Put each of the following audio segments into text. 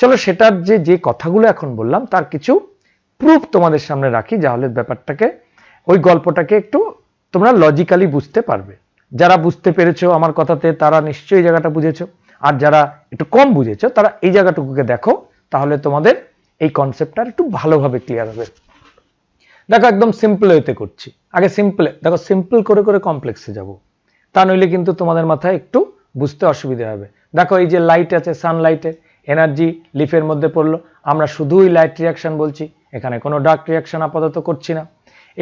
চলো সেটার যে কথাগুলো এখন বললাম তার কিছু প্রুফ তোমাদের সামনে রাখি, যাহলে ব্যাপারটাকে ওই গল্পটাকে একটু তোমরা লজিক্যালি বুঝতে পারবে। যারা বুঝতে পেরেছো আমার কথাতে তারা নিশ্চয়ই জায়গাটা বুঝেছো, আর যারা একটু কম বুঝেছো তারা এই জায়গাটুকুকে দেখো, তাহলে তোমাদের এই কনসেপ্টটা একটু ভালোভাবে ক্লিয়ার হবে। দেখো একদম সিম্পল ওয়েতে করছি, আগে সিম্পলে দেখো, সিম্পল করে করে কমপ্লেক্সে যাব, তা নইলে কিন্তু তোমাদের মাথায় একটু বুঝতে অসুবিধা হবে। দেখো এই যে লাইট আছে, সানলাইটের এনার্জি লিফের মধ্যে পড়লো, আমরা শুধুই লাইট রিয়াকশন বলছি, এখানে কোনো ডার্ক রিয়াকশন আপাতত করছি না।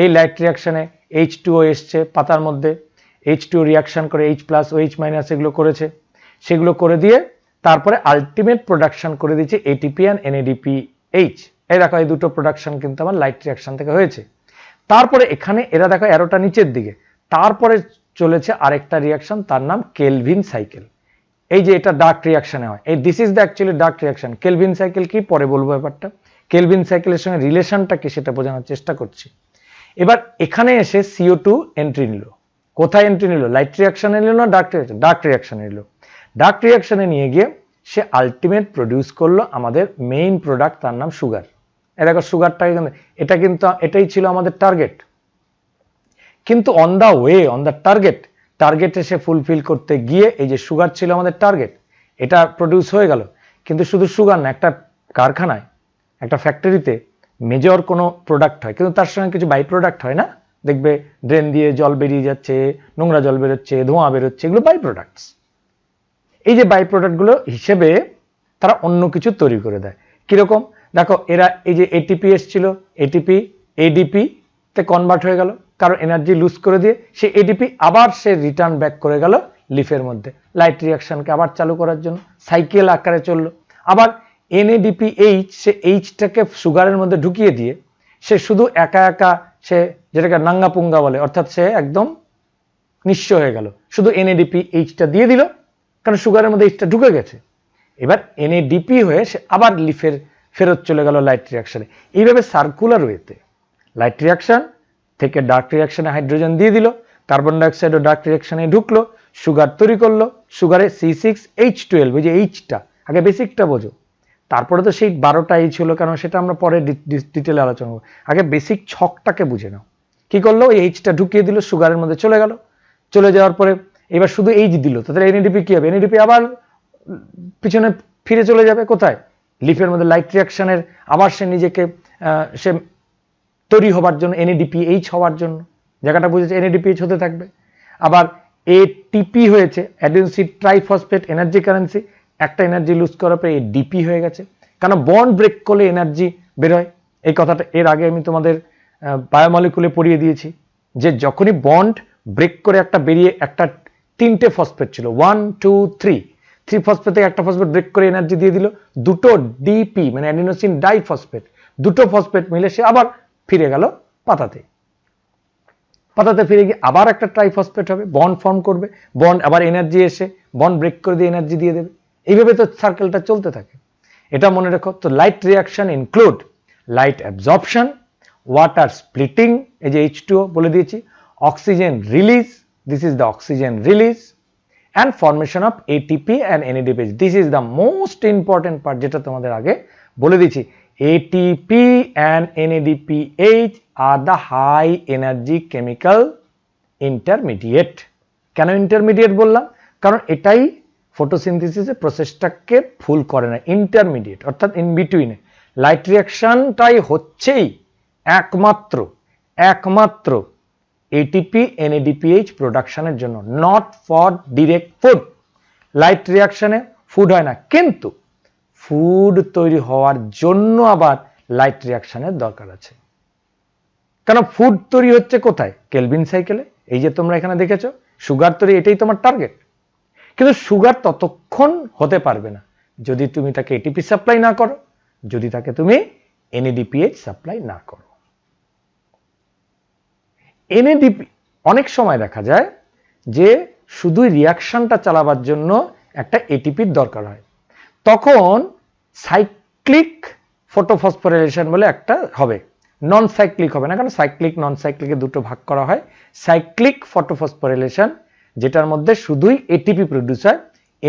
এই লাইট রিয়াকশনে H2O এসছে পাতার মধ্যে, H2O রিয়াকশন করে H+ OH- এগুলো করেছে, সেগুলো করে দিয়ে তারপরে আলটিমেট প্রোডাকশন করে দিচ্ছে ATP and NADPH। এই দেখো এই দুটো প্রোডাকশন কিন্তু আমার লাইট রিয়াকশন থেকে হয়েছে। তারপরে এখানে এরা দেখো অ্যারোটা নিচের দিকে, তারপরে চলেছে আরেকটা রিয়াকশন, তার নাম কেলভিন সাইকেল। এই যে এটা ডার্ক রিয়াকশনে হয়, এই this is the actually dark reaction. Kelvin cycle কি পরে বলবো ব্যাপারটা, কেলভিন সাইকেলের সঙ্গে রিলেশনটা কি সেটা বোঝানোর চেষ্টা করছি। এবার এখানে এসে CO2 এন্ট্রি নিল, কোথায় এন্ট্রি নিল, লাইট রিয়াকশনে নিল না ডার্ক রিয়াকশন, ডার্ক রিয়াকশনে নিল। ডার্ক রিয়াকশনে নিয়ে গিয়ে সে আলটিমেট প্রডিউস করলো আমাদের মেইন প্রোডাক্ট, তার নাম সুগার। এই দেখো সুগারটা এটা কিন্তু এটাই ছিল আমাদের টার্গেট, কিন্তু on the way, on the টার্গেটে সে ফুলফিল করতে গিয়ে এই যে সুগার ছিল আমাদের টার্গেট, এটা প্রডিউস হয়ে গেল। কিন্তু শুধু সুগার না, একটা কারখানায়, একটা ফ্যাক্টরিতে মেজর কোনো প্রোডাক্ট হয়, কিন্তু তার সঙ্গে কিছু বাই প্রোডাক্ট হয় না, দেখবে ড্রেন দিয়ে জল বেরিয়ে যাচ্ছে, নোংরা জল বেরোচ্ছে, ধোঁয়া বেরোচ্ছে, এগুলো বাই প্রোডাক্টস। এই যে বাই প্রোডাক্টগুলো হিসেবে তারা অন্য কিছু তৈরি করে দেয়। কিরকম দেখো, এরা এই যে এটিপি এসছিল, এটিপি এডিপি তে কনভার্ট হয়ে গেল, কারণ এনার্জি লুজ করে দিয়ে সে এডিপি আবার সে রিটার্ন ব্যাক করে গেল লিফের মধ্যে, লাইট রিয়াকশনকে আবার চালু করার জন্য সাইকেল আকারে চললো। আবার NADPH সে এইচটাকে সুগারের মধ্যে ঢুকিয়ে দিয়ে সে শুধু একা একা, সে যেটাকে নাঙ্গা পুঙ্গা বলে, অর্থাৎ সে একদম নিঃস্ব হয়ে গেল, শুধু NADPHটা দিয়ে দিল, কারণ সুগারের মধ্যে এইচটা ঢুকে গেছে। এবার NADP হয়ে সে আবার লিফের ফেরত চলে গেল লাইট রিয়াকশনে। এইভাবে সার্কুলার ওয়েতে লাইট রিয়াকশন থেকে ডার্ক রিয়াকশনে হাইড্রোজেন দিয়ে দিল, কার্বন ডাইঅক্সাইডও ডার্ক রিয়াকশনে ঢুকলো, সুগার তৈরি করলো, সুগারে C6H12, ওই যে এইচটা, আগে বেসিকটা বোঝো, তারপরে তো সেই 12টা এইচ হলো, কারণ সেটা আমরা পরে ডিটেলে আলোচনা করবো। আগে বেসিক ছকটাকে বুঝে নাও। কি করলো, ওই এইচটা ঢুকিয়ে দিল, সুগারের মধ্যে চলে গেল, চলে যাওয়ার পরে এবার শুধু এইচ দিল, তাহলে NADP কি হবে, NADP আবার পিছনে ফিরে চলে যাবে কোথায়, লিফের মধ্যে লাইট রিয়াকশনের, আবার সে নিজেকে সে তৈরি হবার জন্য NADPH হওয়ার জন্য, জায়গাটা বুঝেছে, NADPH হতে থাকবে। আবার ATP হয়েছে, অ্যাডেনোসিন ট্রাইফসফেট এনার্জি কারেন্সি, একটা এনার্জি লুজ করার পরে ADP হয়ে গেছে, কারণ বন্ড ব্রেক করলে এনার্জি বেরোয়। এই কথাটা এর আগে আমি তোমাদের বায়োমলিকুলে পড়িয়ে দিয়েছি, যে যখনই বন্ড ব্রেক করে একটা বেরিয়ে, একটা 3টে ফসফেট ছিল, 1 2 3 ফসফেট থেকে একটা ফসফেট ব্রেক করে এনার্জি দিয়ে দিল, দুটো DP মানে অ্যাডিনোসিন ডাইফসফেট, দুটো ফসফেট মিলে সে আবার ফিরে গেল পাতাতে, পাতাতে ফিরে গিয়ে আবার একটা ট্রাইফসফেট হবে, বন্ড ফর্ম করবে, বন্ড আবার এনার্জি এসে বন্ড ব্রেক করে দিয়ে এনার্জি দিয়ে দেবে। এইভাবে তো সার্কেলটা চলতে থাকে, এটা মনে রাখো। তো light reaction include light absorption, water splitting, এই যে H2O বলে দিয়েছি, oxygen release, this is the oxygen release, and formation of ATP and NADPH. This is the most important part, যেটা তোমাদের আগে বলে দিয়েছি। ATP and NADPH are the high energy chemical intermediate. কেন ইন্টারমিডিয়েট বললাম, কারণ এটাই ফটোসিনথেসিসের প্রসেসটাকে ফুল করে না, ইন্টারমিডিয়েট অর্থাৎ ইন বিটুইনে। লাইট রিয়াকশনটাই হচ্ছেই একমাত্র ATP NADPH প্রোডাকশনের জন্য, not for direct food. Light রিয়াকশনে ফুড হয় না, কিন্তু ফুড তৈরি হওয়ার জন্য আবার লাইট রিয়াকশনের দরকার আছে। কারণ ফুড তৈরি হচ্ছে কোথায়, কেলভিন সাইকেলে। এই যে তোমরা এখানে দেখেছো সুগার তৈরি, এটাই তোমার টার্গেট। কিন্তু সুগার ততক্ষণ হতে পারবে না যদি তুমি তাকে ATP সাপ্লাই না করো, যদি তাকে তুমি NADPH সাপ্লাই না করো। NADP অনেক সময় দেখা যায় যে শুধু রিয়াকশনটা চালাবার জন্য একটা ATPর দরকার হয়, তখন সাইক্লিক ফটোফসফোরাইলেশন বলে একটা হবে, নন সাইক্লিক হবে না, কারণ সাইক্লিক নন সাইক্লিকে দুটো ভাগ করা হয়। সাইক্লিক ফটোফসফোরাইলেশন যেটার মধ্যে শুধুই ATP প্রডিউস হয়,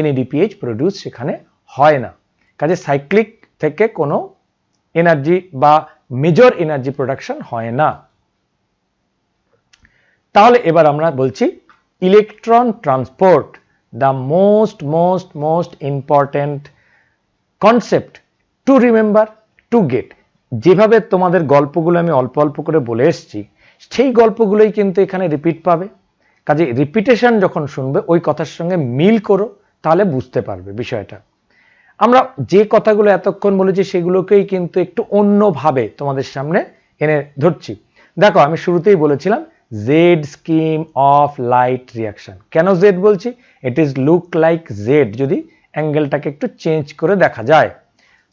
NADPH প্রডিউস সেখানে হয় না। কাজে সাইক্লিক থেকে কোনো এনার্জি বা মেজর এনার্জি প্রোডাকশন হয় না। তাহলে এবার আমরা বলছি electron transport, the most important concept to remember, to get. যেভাবে তোমাদের গল্পগুলো আমি অল্প অল্প করে বলে এসেছি, সেই গল্পগুলোই কিন্তু এখানে রিপিট পাবে। কাজে রিপিটেশন যখন শুনবে ওই কথার সঙ্গে মিল করো, তাহলে বুঝতে পারবে বিষয়টা। আমরা যে কথাগুলো এতক্ষণ বলেছি সেগুলোকেই কিন্তু একটু অন্যভাবে তোমাদের সামনে এনে ধরছি। দেখো, আমি শুরুতেই বলেছিলাম Z scheme of light reaction. কেন জেড বলছি? It is look like Z যদি অ্যাঙ্গেলটাকে একটু চেঞ্জ করে দেখা যায়।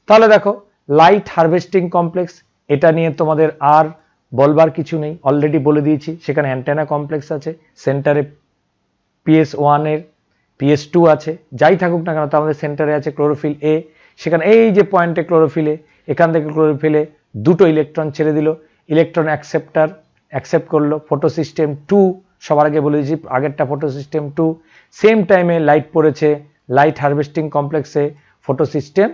তাহলে দেখো, লাইট হারভেস্টিং কমপ্লেক্স, এটা নিয়ে তোমাদের আর বলবার কিছু নেই, অলরেডি বলে দিয়েছি। সেখানে অ্যান্টেনা কমপ্লেক্স আছে, সেন্টারে PS1 এর PS2 আছে, যাই থাকুক না কেন, তার মধ্যে সেন্টারে আছে ক্লোরোফিল এ। সেখানে এই যে পয়েন্টে ক্লোরোফিল এ, এখান থেকে ক্লোরোফিলে দুটো ইলেকট্রন ছেড়ে দিল, ইলেকট্রন অ্যাকসেপ্টার অ্যাকসেপ্ট করলো, ফটোসিস্টেম 2, সবার আগে বলে দিয়েছি আগেরটা ফটোসিস্টেম 2। সেম টাইমে লাইট পড়েছে লাইট হারভেস্টিং কমপ্লেক্সে ফটোসিস্টেম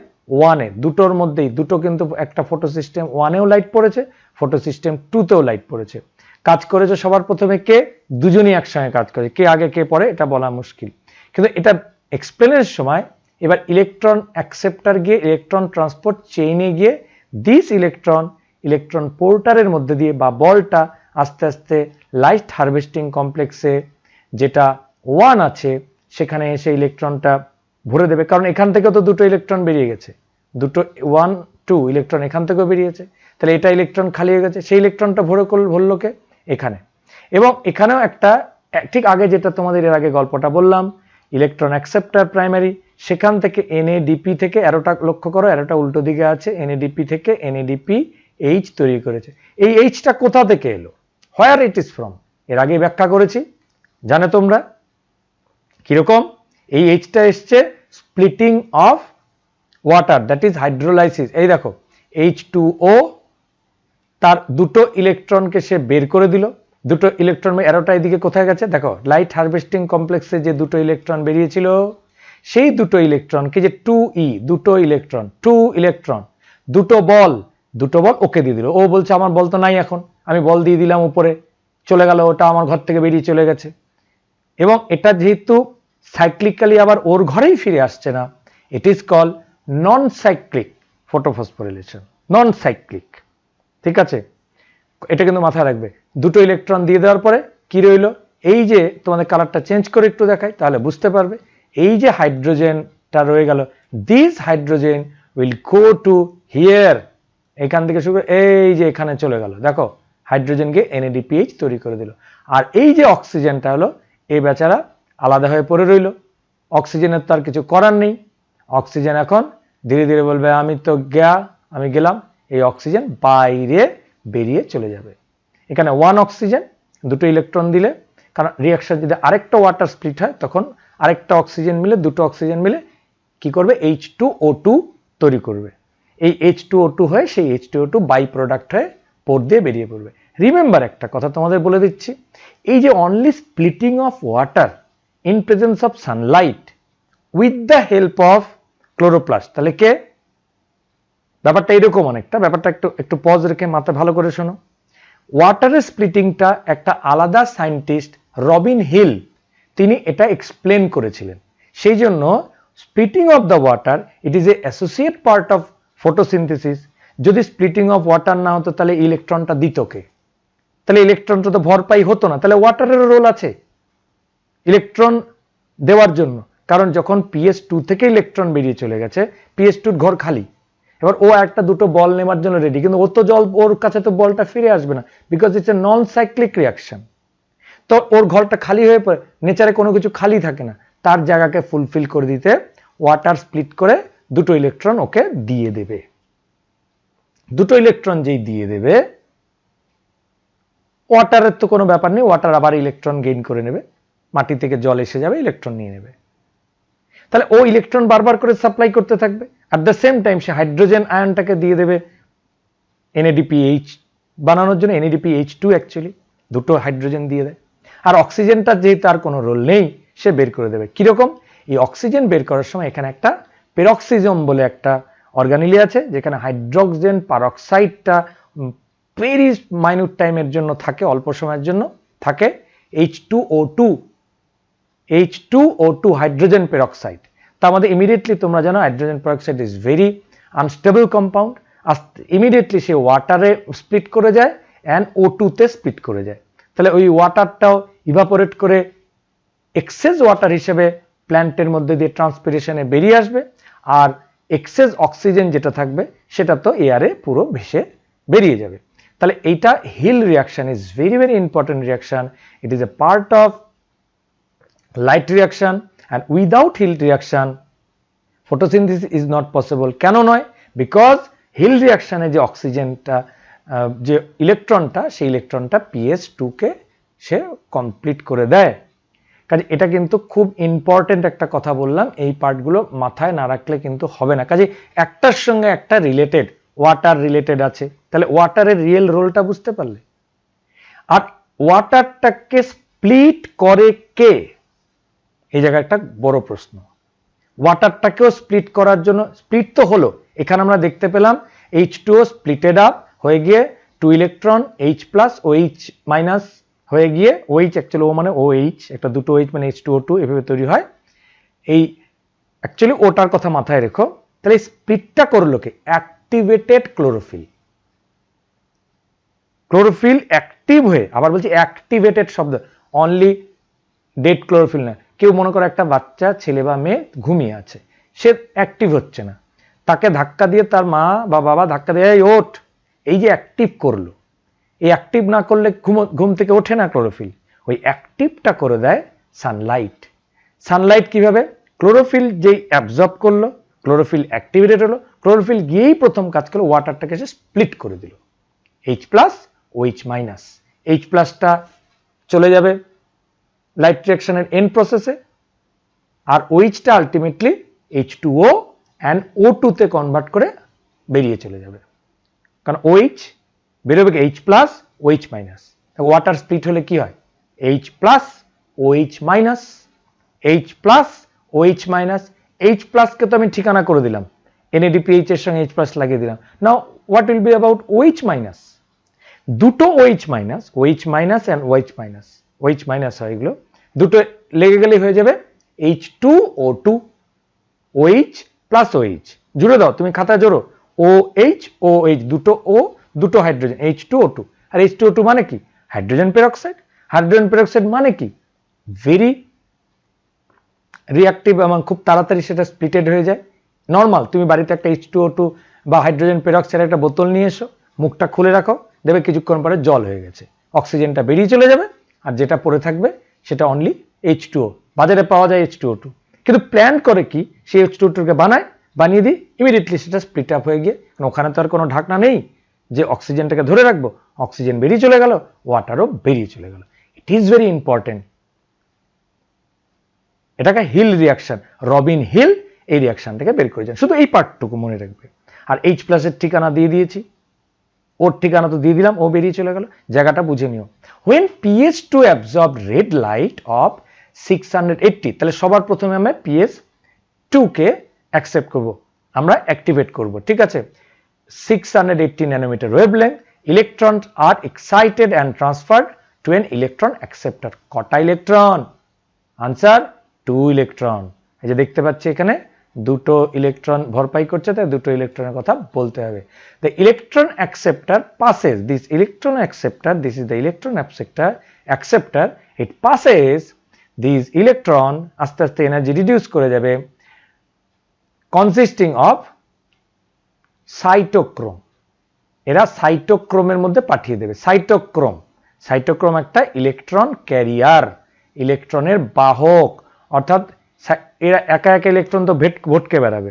1 এ, দুটোর মধ্যেই দুটো কিন্তু, একটা ফটোসিস্টেম 1 এও লাইট পড়েছে, ফটোসিস্টেম 2 তেও লাইট পড়েছে। কাজ করেছে সবার প্রথমে কে? দুজনই একসঙ্গে কাজ করে, কে আগে কে পরে এটা বলা মুশকিল, কিন্তু এটা এক্সপ্লেনের সময় এবার ইলেকট্রন অ্যাকসেপ্টার গিয়ে ইলেকট্রন ট্রান্সপোর্ট চেইনে গিয়ে দিস ইলেকট্রন পোর্টারের মধ্যে দিয়ে বা বলটা আস্তে আস্তে লাইট হারভেস্টিং কমপ্লেক্সে যেটা 1 আছে সেখানে এসে ইলেকট্রনটা ভরে দেবে। কারণ এখান থেকে তো দুটো ইলেকট্রন বেরিয়ে গেছে, দুটো 1 2 ইলেকট্রন এখান থেকেও বেরিয়েছে, তাহলে এটা ইলেকট্রন খালি হয়ে গেছে, সেই ইলেকট্রনটা ভরলো কে? এখানে। এবং এখানেও একটা, ঠিক আগে যেটা তোমাদের এর আগে গল্পটা বললাম, ইলেকট্রন অ্যাকসেপ্টার প্রাইমারি, সেখান থেকে NADP থেকে, অ্যারোটা লক্ষ্য করো, অ্যারোটা উল্টো দিকে আছে, NADP থেকে NADPH তৈরি করেছে। এই এইচটা কোথা থেকে এলো? হোয়ার ইট ইজ ফ্রম, এর আগে ব্যাখ্যা করেছি, জানো তোমরা কিরকম? এই এইচটা এসছে splitting of water, that is hydrolysis. এই দেখো, H2O, তার দুটো ইলেকট্রনকে সে বের করে দিল, দুটো ইলেকট্রন, অ্যারোটা এদিকে কোথায় গেছে দেখো, লাইট হারভেস্টিং কমপ্লেক্সে যে দুটো ইলেকট্রন বেরিয়েছিল, সেই দুটো ইলেকট্রনকে যে 2E, দুটো ইলেকট্রন, দুটো বল ওকে দিয়ে দিল। ও বলছে আমার বল তো নাই, এখন আমি বল দিয়ে দিলাম, উপরে চলে গেল, ওটা আমার ঘর থেকে বেরিয়ে চলে গেছে। এবং এটা যেহেতু সাইক্লিক্যালি আবার ওর ঘরেই ফিরে আসছে না, it is call non cyclic photophosphorylation, non cyclic. ঠিক আছে, এটা কিন্তু মাথায় রাখবে। দুটো ইলেকট্রন দিয়ে দেওয়ার পরে কি রইল? এই যে তোমাদের কালারটা চেঞ্জ করে একটু দেখাই তাহলে বুঝতে পারবে। এই যে হাইড্রোজেনটা রয়ে গেল, this hydrogen will go to here, এখান থেকে শুরু করে এই যে এখানে চলে গেল, দেখো হাইড্রোজেনকে NADPH তৈরি করে দিল। আর এই যে অক্সিজেনটা হলো, এই বেচারা আলাদা হয়ে পড়ে রইল, অক্সিজেনের তো আর কিছু করার নেই। অক্সিজেন এখন ধীরে ধীরে বলবে আমি গেলাম, এই অক্সিজেন বাইরে বেরিয়ে চলে যাবে। এখানে 1 অক্সিজেন, দুটো ইলেকট্রন দিলে, কারণ রিঅ্যাকশন যদি আরেকটা ওয়াটার স্প্লিট হয় তখন আরেকটা অক্সিজেন মিলে, দুটো অক্সিজেন মিলে কি করবে? H2O2 তৈরি করবে। এই H2O2 হয়ে সেই H2O2 বাই প্রোডাক্ট হয়ে পোর দিয়ে বেরিয়ে পড়বে। রিমেম্বার, একটা কথা তোমাদের বলে দিচ্ছি, এই যে only splitting of water in presence of Sunlight with the help of chloroplast, তাহলে কে? ব্যাপারটা এরকম অনেকটা, ব্যাপারটা একটু পজ রেখে মাথা ভালো করে শোনো। ওয়াটারের স্প্লিটিংটা একটা আলাদা সায়েন্টিস্ট রবিন হিল, তিনি এটা এক্সপ্লেন করেছিলেন। সেই জন্য splitting of the water it is A associate part of photosynthesis. যদি স্প্লিটিং অফ ওয়াটার না হতো তাহলে ইলেকট্রনটা দিত কে? তাহলে ইলেকট্রনটা তো ভরপাই হতো না, তাহলে ওয়াটারেরও রোল আছে ইলেকট্রন দেওয়ার জন্য। কারণ যখন PS2 থেকে ইলেকট্রন বেরিয়ে চলে গেছে, PS2 ঘর খালি, এবার ও একটা দুটো বল নেওয়ার জন্য রেডি, কিন্তু ও তো ওর কাছে তো বলটা ফিরে আসবে না, because it's a non cyclic reaction. তো ওর ঘরটা খালি হয়ে পড়ে, নেচারে কোনো কিছু খালি থাকে না, তার জায়গাকে ফুলফিল করে দিতে ওয়াটার স্প্লিট করে দুটো ইলেকট্রন ওকে দিয়ে দেবে। দুটো ইলেকট্রন যেই দিয়ে দেবে, ওয়াটারের তো কোনো ব্যাপার নেই, ওয়াটার আবার ইলেকট্রন গেইন করে নেবে, মাটি থেকে জল এসে যাবে, ইলেকট্রন নিয়ে নেবে। তাহলে ও ইলেকট্রন বারবার করে সাপ্লাই করতে থাকবে। অ্যাট দ্য সেম টাইম সে হাইড্রোজেন আয়নটাকে দিয়ে দেবে NADPH বানানোর জন্য, NADPH2 অ্যাকচুয়ালি দুটো হাইড্রোজেন দিয়ে দেয়। আর অক্সিজেনটা যেহেতু আর কোনো রোল নেই, সে বের করে দেবে। কিরকম? এই অক্সিজেন বের করার সময় এখানে একটা পেরক্সিজম বলে একটা অর্গানিলি আছে যেখানে হাইড্রোজেন পারঅক্সাইডটা ভেরি মাইনিউট টাইমের জন্য থাকে, অল্প সময়ের জন্য থাকে। H2O2 hydrogen peroxide. তার মধ্যে ইমিডিয়েটলি তোমরা জানো hydrogen peroxide is very unstable compound, immediately সে ওয়াটারে স্প্লিট করে যায় অ্যান্ড O2 তে স্প্লিট করে যায়। তাহলে ওই ওয়াটারটাও ইভাপোরেট করে এক্সেস ওয়াটার হিসেবে প্ল্যান্টের মধ্যে দিয়ে ট্রান্সপিরেশনে বেরিয়ে আসবে, আর এক্সেস অক্সিজেন যেটা থাকবে সেটা তো এয়ারে পুরো ভেসে বেরিয়ে যাবে। তাহলে এইটা Hill reaction is very very important reaction. It is a part of light reaction and without Hill reaction photosynthesis is not possible. কেন নয়? বিকজ হিল রিয়াকশনে যে অক্সিজেনটা যে ইলেকট্রনটা, সেই ইলেকট্রনটা PS2 কে সে কমপ্লিট করে দেয়। কাজে এটা কিন্তু খুব ইম্পর্টেন্ট একটা কথা বললাম, এই পার্টগুলো মাথায় না রাখলে কিন্তু হবে না। কাজে একটার সঙ্গে একটা রিলেটেড, ওয়াটার রিলেটেড আছে, তাহলে ওয়াটারের রিয়েল রোলটা বুঝতে পারলে। আর ওয়াটারটাকে স্প্লিট করে কে, এই জায়গায় একটা বড় প্রশ্ন। ওয়াটারটাকেও স্প্লিট করার জন্য, স্প্লিট তো হলো, এখানে আমরা দেখতে পেলাম H2O স্প্লিটেড আপ হয়ে গিয়ে 2 ইলেকট্রন H+ OH- হয়ে গিয়ে OH, অ্যাকচুয়ালি ও মানে OH, একটা দুটো OH মানে H2O2 এভাবে তৈরি হয়। এই অ্যাকচুয়ালি ওটার কথা মাথায় রেখো। তাহলে স্প্লিটটা করলো কে? Activated chlorophyll. ক্লোরোফিল অ্যাক্টিভ হয়ে, আবার বলছি অ্যাক্টিভেটেড শব্দ, অনলি ডেড ক্লোরোফিল না। কেউ মনে করো একটা বাচ্চা ছেলে বা মেয়ে ঘুমিয়ে আছে, সে অ্যাক্টিভ হচ্ছে না, তাকে ধাক্কা দিয়ে তার মা বা বাবা ধাক্কা দিয়ে এই ওঠ, এই যে অ্যাক্টিভ করলো। এই অ্যাক্টিভ না করলে ঘুম থেকে ওঠে না ক্লোরোফিল, ওই অ্যাক্টিভটা করে দেয় সানলাইট। সানলাইট কিভাবে? ক্লোরোফিল যেই অ্যাবজর্ব করলো, ক্লোরোফিল অ্যাক্টিভেটেড হলো, ক্লোরোফিল গিয়েই প্রথম কাজ করলো ওয়াটারটাকে সে স্প্লিট করে দিল, H+ OH-। H+টা চলে যাবে লাইট রিঅ্যাকশনের এন্ড প্রসেসে, আর OH-টা আলটিমেটলি H2O অ্যান্ড O2 তে কনভার্ট করে বেরিয়ে চলে যাবে। কারণ OH বেরোবে H+ OH-। ওয়াটার স্প্লিট হলে কি হয়? H+ OH-, H+ OH-। H+ কে তো আমি ঠিকানা করে দিলাম, NADPH এর সঙ্গে H+ লাগিয়ে দিলাম। Now what will be about OH-। দুটো OH-, OH- and OH-, OH- হয় এগুলো, দুটো লেগে গেলে হয়ে যাবে H2O2, OH + OH। জুড়ে দাও, তুমি খাতায় জোড়ো, OH OH, দুটো O দুটো হাইড্রোজেন, H2O2। আর H2O2 মানে কি? Hydrogen peroxide. হাইড্রোজেন পেরক্সাইড মানে কি? ভেরি রিঅ্যাক্টিভ এবং খুব তাড়াতাড়ি সেটা স্প্লিটেড হয়ে যায়। নর্মাল তুমি বাড়িতে একটা H2O2 বা হাইড্রোজেন পেরক্সাইড একটা বোতল নিয়ে এসো, মুখটা খুলে রাখো, দেখবে কিছুক্ষণ পরে জল হয়ে গেছে, অক্সিজেনটা বেরিয়ে চলে যাবে, আর যেটা পড়ে থাকবে সেটা অনলি H2O। বাজারে পাওয়া যায় H2O2, কিন্তু প্ল্যান করে কি, সেই H2O2কে বানিয়ে দিই, ইমিডিয়েটলি সেটা স্প্লিট আপ হয়ে গিয়ে, ওখানে তো আর কোনো ঢাকনা নেই যে অক্সিজেনটাকে ধরে রাখবো, অক্সিজেন বেরিয়ে চলে গেল, ওয়াটারও বেরিয়ে চলে গেল। It is very important. এটাকে হিল রিয়াকশন, রবিন হিল এই রিয়াকশনটাকে বের করেছেন, শুধু এই পার্টটুকু মনে রাখবে। আর H+ এর ঠিকানা দিয়ে দিয়েছি, ওর ঠিকানা তো দিয়ে দিলাম, ও বেরিয়ে চলে গেল, জায়গাটা বুঝে নিও। when PS2 absorbed red light of 680, তাহলে সবার প্রথমে আমরা PS2 কে অ্যাকসেপ্ট করব, আমরা অ্যাক্টিভেট করব, ঠিক আছে। 680 nanometer wavelength, electrons are excited and transferred to an electron acceptor. কটা ইলেকট্রন? Answer 2 electron. এই যে দেখতে পাচ্ছি এখানে দুটো ইলেকট্রন ভরপাই করছে, তাই দুটো ইলেকট্রনের কথা বলতে হবে। The electron acceptor passes, this electron acceptor, this is the electron acceptor, it passes these electron, আস্তে আস্তে এনার্জি রিডিউস করে যাবে, consisting of সাইটোক্রোম। এরা সাইটোক্রোমের মধ্যে পাঠিয়ে দেবে। সাইটোক্রোম একটা ইলেকট্রন ক্যারিয়ার, ইলেকট্রনের বাহক, অর্থাৎ এরা একা একা ইলেকট্রন তো ভটকে বেড়াবে।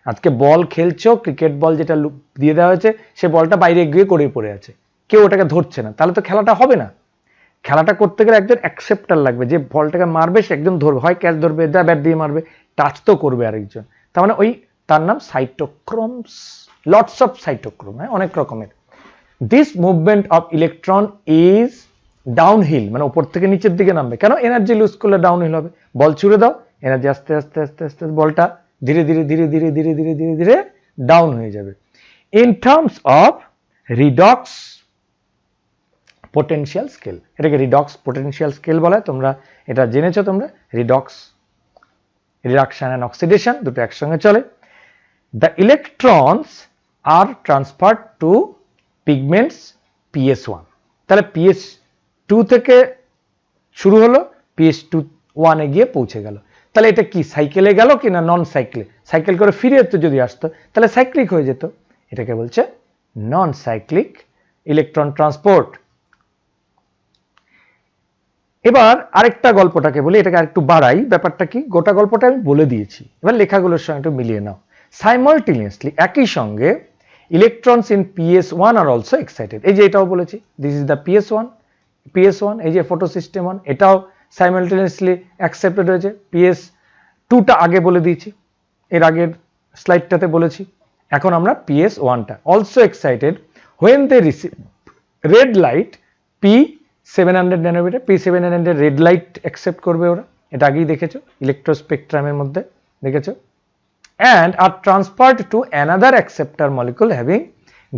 আজকে বল খেলছো, ক্রিকেট বল যেটা দিয়ে দেওয়া হয়েছে, সে বলটা বাইরে গিয়ে পড়ে আছে, কেউ ওটাকে ধরছে না, তাহলে তো খেলাটা হবে না। খেলাটা করতে গেলে একজন অ্যাকসেপ্টার লাগবে, যে বলটাকে মারবে সে একজন ধরবে, হয় ক্যাচ ধরবে, ব্যাট দিয়ে মারবে, টাচ তো করবে আরেকজন। তার মানে তার নাম সাইটোক্রোমস, লটস অফ সাইটোক্রোম, অনেক রকমের। This movement of electron is downhill, মানে উপর থেকে নিচের দিকে নামবে। কেন? এনার্জি লুজ করলে ডাউনহিল হবে। বল ছুড়ে দাও, এনার্জি আস্তে আস্তে আস্তে আস্তে বলটা ধীরে ধীরে ধীরে ধীরে ধীরে ধীরে ধীরে ধীরে ডাউন হয়ে যাবে। In terms of redox potential scale, এটাকে রিডক্স পোটেনশিয়াল স্কেল বলা হয়, তোমরা এটা জেনেছো। তোমরা রিডক্স, রিডাকশন এন্ড অক্সিডেশন দুটো একসঙ্গে চলে। The electrons are transferred to pigments PS1, তাহলে PS2 থেকে শুরু হলো, PS1 এ গিয়ে পৌঁছে গেল। তাহলে এটা কি সাইকেলে গেল কি না নন সাইকেলে? সাইকেল করে ফিরে তো যদি আসতো তাহলে সাইক্লিক হয়ে যেত। এটাকে বলছে নন সাইক্লিক ইলেকট্রন ট্রান্সপোর্ট। এবার আরেকটা গল্পটাকে বলি, এটাকে আরেকটু বাড়াই। ব্যাপারটা কি, গোটা গল্পটা আমি বলে দিয়েছি, এবার লেখাগুলোর সঙ্গে একটু মিলিয়ে নাও। সাইমালটেনিয়াসলি, একই সঙ্গে, electrons in PS1 are also excited. এই যে এটাও বলেছি, দিস ইজ দ্য PS1, এই যে ফটো সিস্টেম 1, এটাও সাইমালটেনিয়াসলি অ্যাকসেপ্টেড হয়েছে। PS2টা আগে বলে দিয়েছি, এর আগের স্লাইডটাতে বলেছি। এখন আমরা PS1টা also excited when they receive red light P700 nanometre. P700 red light accept করবে ওরা, এটা আগেই দেখেছো ইলেকট্রোস্পেকট্রামের মধ্যে দেখেছো। and are transferred to another acceptor molecule having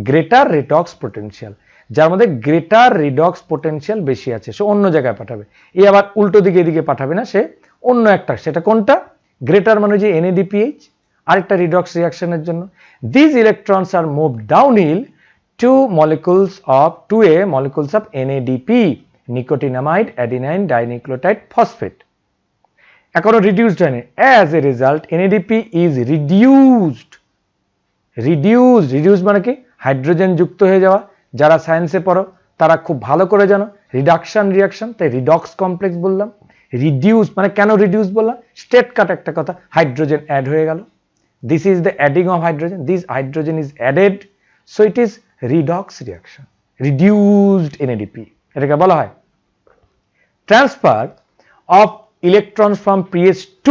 greater redox potential, যার মধ্যে গ্রেটার রিডক্স পোটেনশিয়াল বেশি আছে, সে অন্য জায়গায় পাঠাবে। এই আবার উল্টো দিকে এদিকে পাঠাবে না, সে অন্য একটা, সেটা কোনটা? গ্রেটার মানে যে NADPH, আরেকটা রিডক্স রিঅ্যাকশনের জন্য। This electrons are move downhill to a molecules of NADP, nicotinamide adenine dinucleotide phosphate, এখনো রিডিউসড হয়নি। As a result NADP is reduced মানে কি, হাইড্রোজেন যুক্ত হয়ে যাওয়া। যারা সায়েন্সে পড়ো তারা খুব ভালো করে জানো রিডাকশন রিঅ্যাকশন, তাই রিডক্স কমপ্লেক্স বললাম। রিডিউস মানে কেন রিডিউস বললাম, স্টেট কাট একটা কথা, হাইড্রোজেন অ্যাড হয়ে গেল। This is the adding of hydrogen, this hydrogen is added, so it is redox reaction, reduced NADP, এটাকে বলা হয়। Transfer of electrons from PS2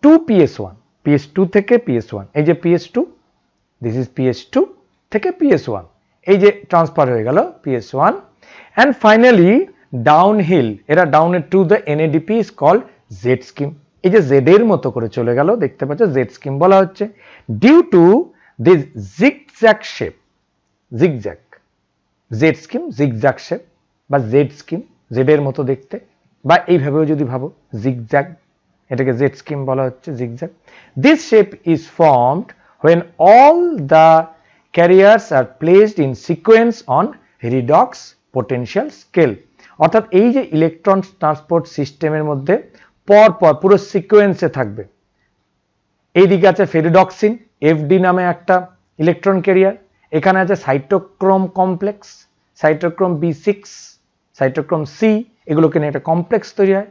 to PS1, PS2 থেকে PS1, এই যে PS2, দিস ইজ PS2 থেকে PS1, এই যে transfer হয়ে গেল PS1, and finally downhill, এরা ডাউনের to the NADP is called Z scheme, এই যে Z এর মতো করে চলে গেল, দেখতে পাচ্ছ Z scheme বলা হচ্ছে। Due to this zigzag shape, zigzag Z scheme, zigzag shape বা Z scheme, Z এর মতো দেখতে, বা এইভাবেও যদি ভাবো জিগজ্যাগ, এটাকে Z scheme বলা হচ্ছে, zigzag. This shape is formed when all the carriers are placed in sequence on redox potential scale, অর্থাৎ এই যে ইলেকট্রন ট্রান্সপোর্ট সিস্টেমের মধ্যে পর পর পুরো সিকোয়েন্সে থাকবে। এইদিকে আছে ফেরিডক্সিন FD নামে একটা ইলেকট্রন ক্যারিয়ার, এখানে আছে cytochrome complex, cytochrome B6, cytochrome C, এগুলোকে নিয়ে একটা কমপ্লেক্স তৈরি হয়।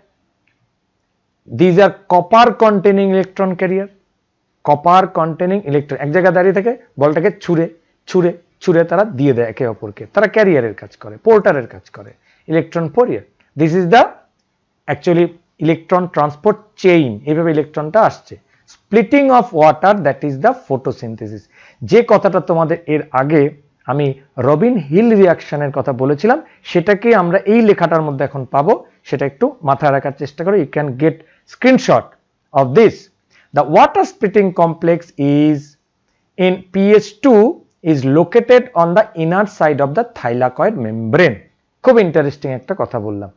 These are copper containing electron career, copper containing electron, এক জায়গায় দাঁড়িয়ে থাকে, বলটাকে ছুঁড়ে ছুঁড়ে ছুঁড়ে তারা দিয়ে দেয় একে অপরকে, তারা ক্যারিয়ারের কাজ করে, পোর্টারের কাজ করে, ইলেকট্রন পোরিয়ার। This is the actually electron transport chain, এইভাবে ইলেকট্রনটা আসছে। Splitting of water, that is the photosynthesis, যে কথাটা তোমাদের এর আগে আমি রবিন হিল রিঅ্যাকশনের কথা বলেছিলাম, সেটাকে আমরা এই লেখাটার মধ্যে এখন পাবো, সেটা একটু মাথায় রাখার চেষ্টা করো। You can get screenshot of this. The water splitting complex is in PS2 is located on the inner side of the thylakoid membrane. খুব ইন্টারেস্টিং একটা কথা বললাম,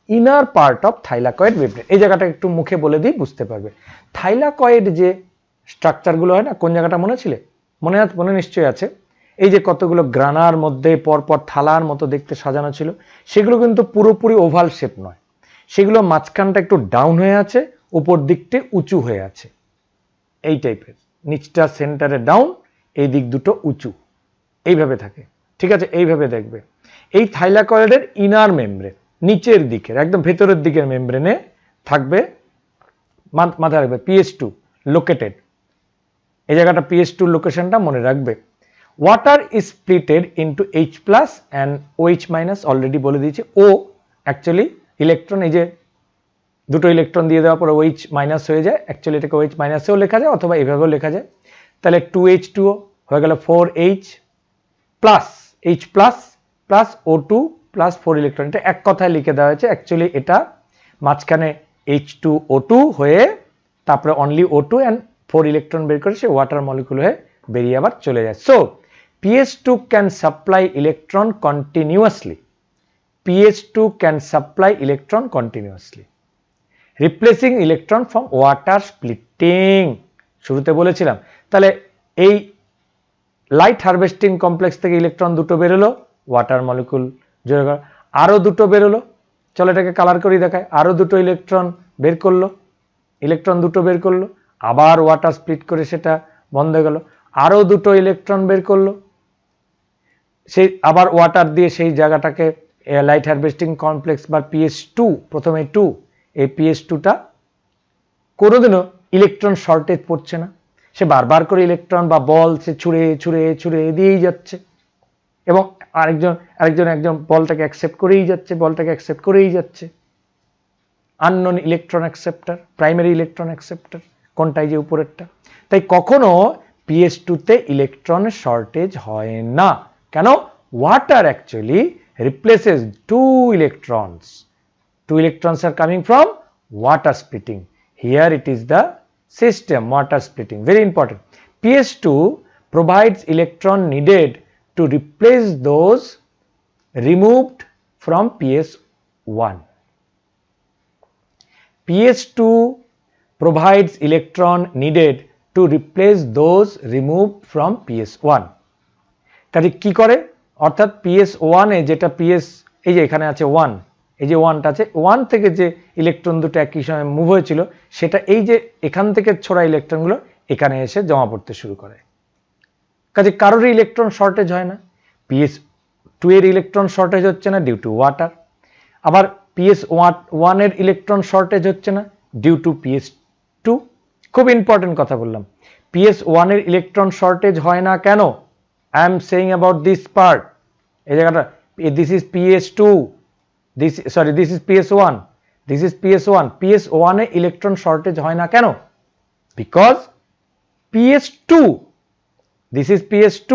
inner part of thylakoid membrane. এই জায়গাটা একটু মুখে বলে দিই, বুঝতে পারবে। থাইলাকয়েড যে স্ট্রাকচারগুলো হয় না, কোন জায়গাটা মনে ছিল? মনে নিশ্চয়ই আছে। এই যে কতগুলো গ্রানার মধ্যে পরপর থালার মতো দেখতে সাজানো ছিল, সেগুলো কিন্তু পুরোপুরি ওভাল শেপ নয়, সেগুলো মাঝখানটা একটু ডাউন হয়ে আছে, উপর দিকটি উঁচু হয়ে আছে, এই টাইপের, নিচটা সেন্টারে ডাউন, এই দিক দুটো উঁচু, এইভাবে থাকে, ঠিক আছে? এইভাবে দেখবে। এই থাইলাকয়েডের ইনার মেমব্রেন, নিচের দিকের একদম ভেতরের দিকের মেমব্রেনে থাকবে, মাথায় রাখবে PS2 লোকেটেড, এই জায়গাটা PS2 লোকেশনটা মনে রাখবে। Water is splitted into H+ and OH-, already বলে দিয়েছি। ও অ্যাকচুয়ালি ইলেকট্রন, এই যে দুটো ইলেকট্রন দিয়ে দেওয়ার পরে OH- হয়ে যায়, অ্যাকচুয়ালি এটাকে OH- লেখা যায় অথবা এভাবেও লেখা যায়। তাহলে 2H2O হয়ে গেল 4H plus H+ plus O2 plus 4 electron, এটা এক কথায় লিখে দেওয়া হয়েছে। অ্যাকচুয়ালি এটা মাঝখানে H2O2 হয়ে তারপরে অনলি O2 অ্যান্ড 4 ইলেকট্রন বের করে সে ওয়াটার মলিকুল হয়ে বেরিয়ে আবার চলে যায়। So PS2 can supply electron continuously. PS2 can supply electron continuously, replacing electron from water splitting. শুরুতে বলেছিলাম, তাহলে এই লাইট হারভেস্টিং কমপ্লেক্স থেকে ইলেকট্রন দুটো বেরোলো, ওয়াটার মলিকুল জোরে করা, আরো দুটো বেরোলো, চলো এটাকে কালার করে দেখায়, আরো দুটো ইলেকট্রন বের করলো, ইলেকট্রন দুটো বের করলো, আবার ওয়াটার স্প্লিট করে সেটা বন্ধ হয়ে গেল, আরো দুটো ইলেকট্রন বের করলো, সেই আবার ওয়াটার দিয়ে সেই জায়গাটাকে লাইট হারভেস্টিং কমপ্লেক্স বা PS2, প্রথমে 2, এই PS2টা কোনোদিনও ইলেকট্রন শর্টেজ পড়ছে না, সে বারবার করে ইলেকট্রন বা বল সে ছুঁড়ে ছুঁড়ে ছুঁড়ে দিয়েই যাচ্ছে এবং একজন বলটাকে অ্যাকসেপ্ট করেই যাচ্ছে, বলটাকে অ্যাকসেপ্ট করেই যাচ্ছে। Unknown electron acceptor, primary electron acceptor, কোনটাই যে উপরেরটা। তাই কখনো PS2 ইলেকট্রনের শর্টেজ হয় না। কেন? Water actually replaces two electrons. Two electrons are coming from water splitting. Here it is the system, water splitting, very important. PS2 provides electron needed to replace those removed from PS1. PS2 provides electron needed to replace those removed from PS1. কাজে কি করে? অর্থাৎ PS1 এ যেটা এই যে এখানে আছে 1, এই যে 1টা আছে, 1 থেকে যে ইলেকট্রন দুটো একই সময় মুভ হয়েছিল সেটা এই যে এখান থেকে ছোড়া ইলেকট্রনগুলো এখানে এসে জমা পড়তে শুরু করে। কাজে কারোরই ইলেকট্রন শর্টেজ হয় না। PS2 এর ইলেকট্রন শর্টেজ হচ্ছে না ডিউ টু ওয়াটার, আবার PS1 এর ইলেকট্রন শর্টেজ হচ্ছে না ডিউ টু PS2। খুব ইম্পর্টেন্ট কথা বললাম। PS1 এর ইলেকট্রন শর্টেজ হয় না কেন? I am saying about this part. এই জায়গাটা, this is PS2, this is PS1, this is PS1. PS1 A electron shortage হয় না কেন? Because PS2, this is PS2,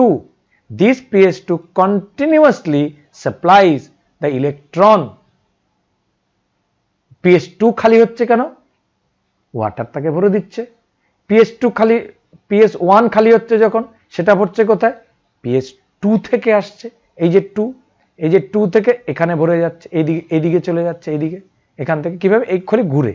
this PS2 continuously supplies the electron. PS2 খালি হচ্ছে কেন? Water তাকে ভরে দিচ্ছে। PS1 খালি হচ্ছে যখন, সেটা পড়ছে কোথায়? PS2 থেকে আসছে, এই যে 2 থেকে এখানে ভরে যাচ্ছে, এইদিকে চলে যাচ্ছে, এইদিকে, এখান থেকে কিভাবে? এই খালি ঘুরে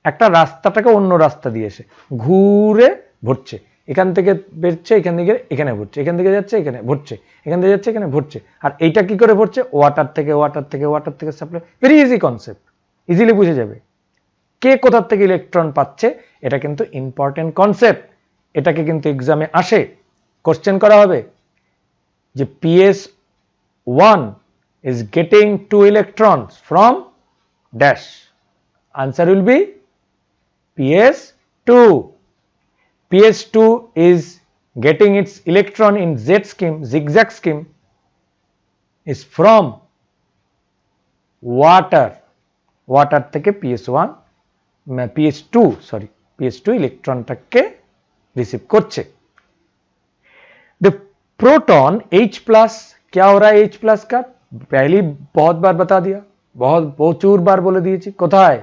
একটা রাস্তাটাকে অন্য রাস্তা দিয়ে এসে ঘুরে ভরছে, এখান থেকে বেরছে, এখান থেকে এখানে ভরছে, এখান থেকে যাচ্ছে এখানে ভরছে, এখান থেকে যাচ্ছে এখানে ভরছে। আর এইটা কি করে ভরছে? ওয়াটার থেকে supply. Very easy concept, easily বুঝে যাবে কে কোথা থেকে ইলেকট্রন পাচ্ছে। এটা কিন্তু ইম্পর্টেন্ট কনসেপ্ট, এটাকে কিন্তু এক্সামে আসে, কোশ্চেন করা হবে যে PS1 is getting 2 electrons from dash. Answer will be PS2. PS2 is getting its electron in Z scheme, zigzag scheme, is from water থেকে PS2 ইলেকট্রনটাকে রিসিভ করছে। The proton H plus, क्या हो रहा है H plus का? पहली बहुत बार बता दिया, প্রচুর বার বলে দিয়েছি। কোথায়?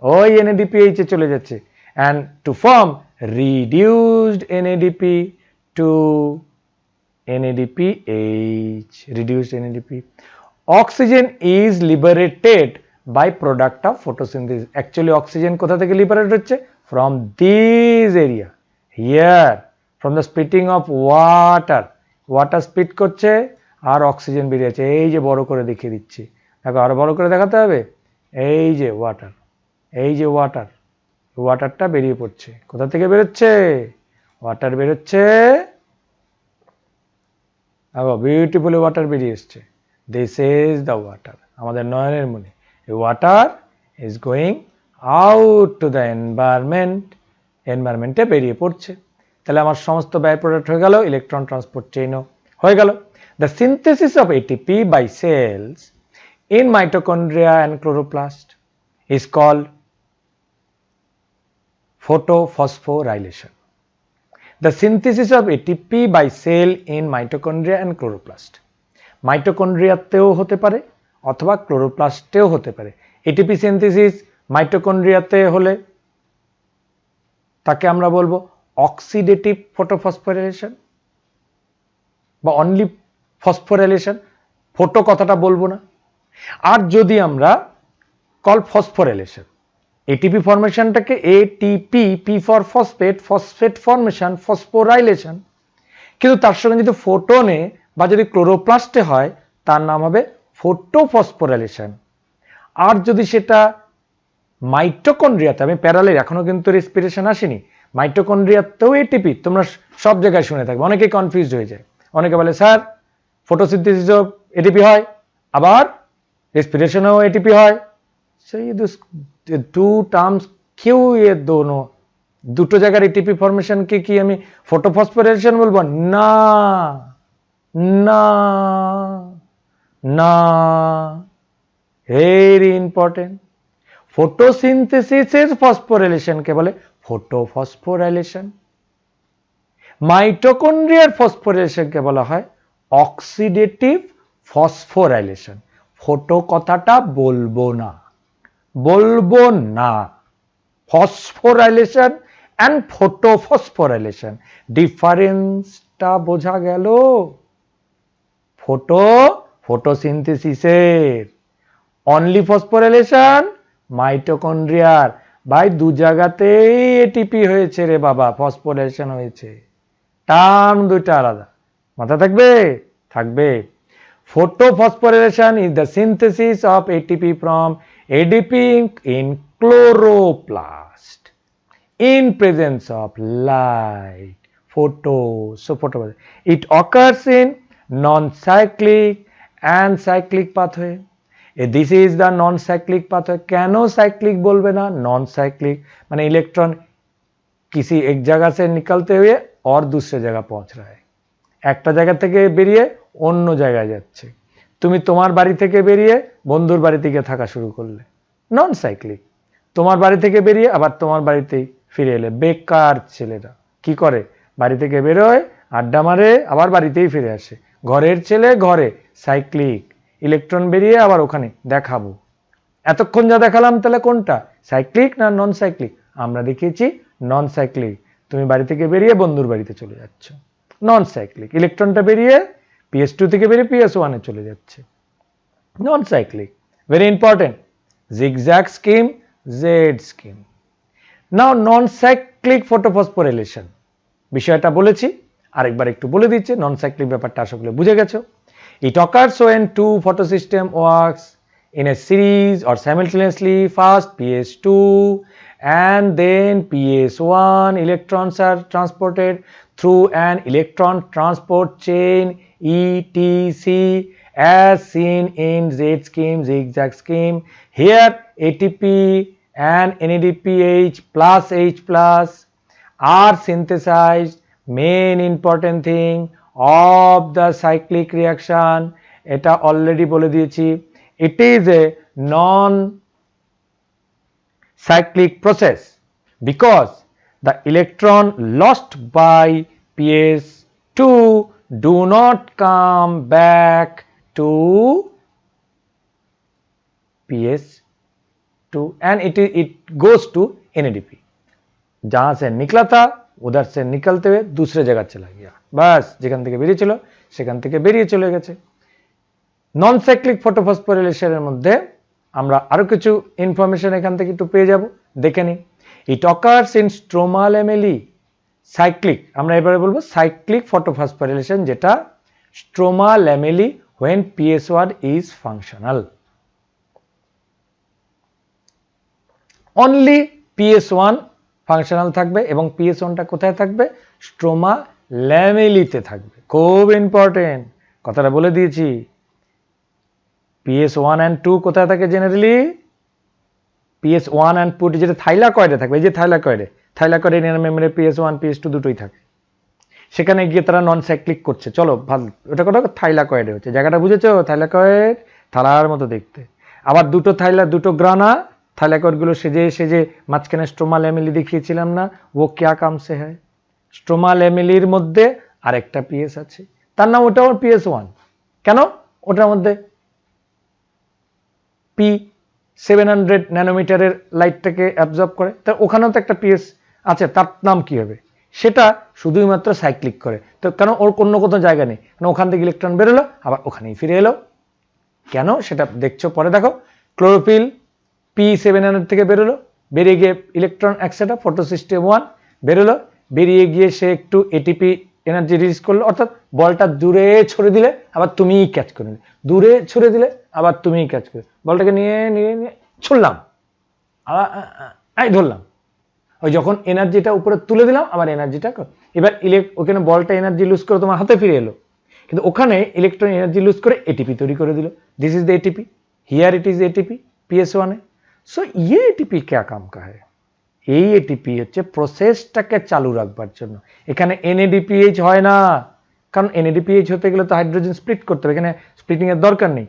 ওই NADPH এ চলে যাচ্ছে। And to form reduced NADP to NADPH, reduced NADP. Oxygen is liberated by product of photosynthesis. Actually oxygen কোথা থেকে লিবারেট হচ্ছে? From this area, here, from the splitting of water split করছে আর অক্সিজেন বেরিয়ে যাচ্ছে। এই যে বড় করে দেখিয়ে দিচ্ছি, দেখো আরো বড় করে দেখাতে হবে। এই যে ওয়াটারটা বেরিয়ে পড়ছে। কোথা থেকে বেরোচ্ছে? ওয়াটার বেরোচ্ছে, বিউটিফুলি ওয়াটার বেরিয়ে এসছে। দিস ইজ দ্য ওয়াটার, আমাদের নয়নের মণি। এই water is going out to the এনভায়রনমেন্টে বেরিয়ে পড়ছে। তাহলে আমার সমস্ত বাই প্রোডাক্ট হয়ে গেল, ইলেকট্রন ট্রান্সপোর্ট চেইনও হয়ে গেল। The synthesis of ATP by cells in mitochondria and chloroplast is called photophosphorylation. The synthesis of ATP by cell in mitochondria and chloroplast. মাইটোকন্ড্রিয়াতেও হতে পারে অথবা ক্লোরোপ্লাস্টেও হতে পারে। ATP সিনথেসিস মাইটোকন্ড্রিয়াতে হলে তাকে আমরা বলবো অক্সিডেটিভ ফটোফসফোরাইলেশন বা অনলি ফসফোরাইলেশন, ফটো কথাটা বলবো না। আর যদি আমরা কল ফসফোরাইলেশন, এটিপি ফরমেশনটাকে ATP, P for phosphate, phosphate formation, phosphorylation, কিন্তু তার সঙ্গে যদি ফোটনে বা যদি ক্লোরোপ্লাস্টে হয় তার নাম হবে ফোটোফসফোরাইলেশন। আর যদি সেটা মাইটোকন্ড্রিয়াতে, আমি প্যারালেল, এখনো কিন্তু রেসপিরেশন আসেনি, মাইটোকন্ড্রিয়াতেও এটিপি, তোমরা সব জায়গায় শুনে থাকবে, অনেকে কনফিউজ হয়ে যায়, অনেকে বলে স্যার ফটোসিনথেসিসও এটিপি হয়, আবার রেসপিরেশনও এটিপি হয়। সেই টু টার্মস क्यों ये दोनों, দুটো জায়গার এটিপি ফরমেশনকে কি আমি ফটোফসফোরাইলেশন বলবো? না না না, ভেরি ইম্পর্টেন্ট। ফটোসিনথেসিসের ফসফোরাইলেশনকে বলে ফটোফসফোরাইলেশন, মাইটোকন্ড্রিয়ার ফসফোরাইলেশনকে বলা হয় অক্সিডেটিভ ফসফোরাইলেশন। ফটো কথাটা বলবো না, বলবো না। ফসফোরাইলেশন অ্যান্ড ফটোফসফোরাইলেশন, ডিফারেন্সটা বোঝা গেল? ফটোসিনথেসিসের, অনলি ফসফোরাইলেশন মাইটোকন্ড্রিয়ার। ভাই দু জায়গাতেই এটিপি হয়েছে রে বাবা, ফসফোরাইলেশন হয়েছে, টার্ম দুইটা আলাদা, মাথা থাকবে? থাকবে। Photophosphorylation is the synthesis of ATP from ADP in chloroplast in presence of light. So it occurs in non-cyclic and cyclic pathway. This is the non-cyclic pathway. কেন cyclic বলবে না? non-cyclic মানে इलेक्ट्रॉन किसी एक जगह से निकलते हुए और दूसरे जगह पहुंच रहा है, একটা জায়গা থেকে বেরিয়ে অন্য জায়গায় যাচ্ছে। তুমি তোমার বাড়ি থেকে বেরিয়ে বন্ধুর বাড়িতে গিয়ে থাকা শুরু করলে, নন সাইক্লিক। তোমার বাড়ি থেকে বেরিয়ে আবার তোমার বাড়িতেই ফিরে এলে। বেকার ছেলেরা কি করে? বাড়ি থেকে বেরোয়, আড্ডা মারে, আবার বাড়িতেই ফিরে আসে। ঘরের ছেলে ঘরে, সাইক্লিক। ইলেকট্রন বেরিয়ে আবার ওখানে দেখাবো। এতক্ষণ যা দেখালাম তাহলে কোনটা, সাইক্লিক না নন সাইক্লিক? আমরা দেখিয়েছি নন সাইক্লিক। তুমি বাড়ি থেকে বেরিয়ে বন্ধুর বাড়িতে চলে যাচ্ছ, নন সাইক্লিক। ইলেকট্রনটা বেরিয়ে PS2 থেকে বেরিয়ে PS1 এ চলে যাচ্ছে, non cyclic. Very important, zigzag scheme, Z scheme. Now non cyclic photophosphorylation বিষয়টা বলেছি, আরেকবার একটু বলে দিচ্ছি। নন সাইক্লিক ব্যাপারটা আশা করি বুঝে গেছো। ইট occurs when two photosystem works in a series or simultaneously. First PS2 and then PS1 electrons are transported through an electron transport chain ETC as seen in Z scheme, zigzag scheme. Here ATP and NADPH plus H plus are synthesized. Main important thing of the cyclic reaction, এটা already বলে দিয়েছি, it is a non-cyclic process because the electron lost by PS2 do not come back to PS2 and it goes to NADP. जहां से निकला था उधर से निकलते हुए दूसरे जगह चला गया, बस যেখান থেকে বেরিয়েছিল সেখান থেকে বেরিয়ে চলে গেছে। নন সাইক্লিক ফটোফসফোরাইলেশনের মধ্যে আমরা আরো কিছু ইনফরমেশন এখান থেকে একটু পেয়ে যাব, দেখে নিই। ইট occurs in stroma lamellae. Cyclic, আমরা এবারে বলবো সাইক্লিক ফটোফসফোরাইলেশন, যেটা stroma lamellae when PS1 is functional. Only PS1 functional থাকবে এবং PS1টা কোথায় থাকবে? স্ট্রোমা ল্যামেলিতে থাকবে। খুব ইম্পর্টেন্ট, কথাটা বলে দিয়েছি। PS1 and 2 কোথায় থাকে জেনারেলি? PS1 and 2 যেটা থাইলাকয়েডে থাকবে, এই যে থাইলাকয়েডে ইনার মেমরি PS1 PS2 দুটোই থাকে। সেখানে গিয়ে তারা নন সাইক্লিক করছে। চলো ভালো, ওটা কোথাও থাইলাকয়েডে হচ্ছে, জায়গাটা বুঝেছো? থাইলাকয়েড থালার মতো দেখতে। আবার দুটো গ্রানা থাইলাকয়েড গুলো সেজে সেজে মাঝখানে স্ট্রোমা ল্যামেলি দেখিয়েছিলাম না, ও ক্যা কাম সে হয়? স্ট্রোমা ল্যামেলির মধ্যে আরেকটা PS আছে, তার নাম ওটাও PS1। কেন? ওটার মধ্যে P700 ন্যানোমিটারের লাইটটাকে অ্যাবজর্ব করে, তার ওখানেও তো একটা PS আছে, তার নাম কি হবে? সেটা শুধুই মাত্র সাইক্লিক করে। তো কেন? ওর অন্য কোনো জায়গা নেই, কারণ ওখান থেকে ইলেকট্রন বেরোলো আবার ওখানেই ফিরে এলো। কেন সেটা দেখছো পরে। দেখো, ক্লোরোফিল P700 থেকে বেরোলো, বেরিয়ে গিয়ে ইলেকট্রন একসাথে ফটোসিস্টেম 1 বেরোলো, বেরিয়ে গিয়ে সে একটু এটিপি এনার্জি রিলিজ করলো, অর্থাৎ বলটা দূরে ছড়ে দিলে আবার তুমিই ক্যাচ করে নিলে, দূরে ছড়ে দিলে আবার তুমিই ক্যাচ করে, বলটাকে নিয়ে নিয়ে নিয়ে ছুড়লাম, আবার ধরলাম, ওই যখন এনার্জিটা উপরে তুলে দিলাম আবার এনার্জিটা, এবার ওখানে বলটা এনার্জি লুজ করে তোমার হাতে ফিরে এলো, কিন্তু ওখানে ইলেকট্রন এনার্জি লুজ করে এটিপি তৈরি করে দিল। This is the ATP, here it is ATP PS1 है। सो ये एटीपी क्या काम का है? এই এটিপি হচ্ছে প্রসেসটাকে চালু রাখবার জন্য। এখানে NADPH হয় না, কারণ NADPH হতে গেলে তো হাইড্রোজেন স্প্লিট করতে হবে, এখানে স্প্লিটিং এর দরকার নেই।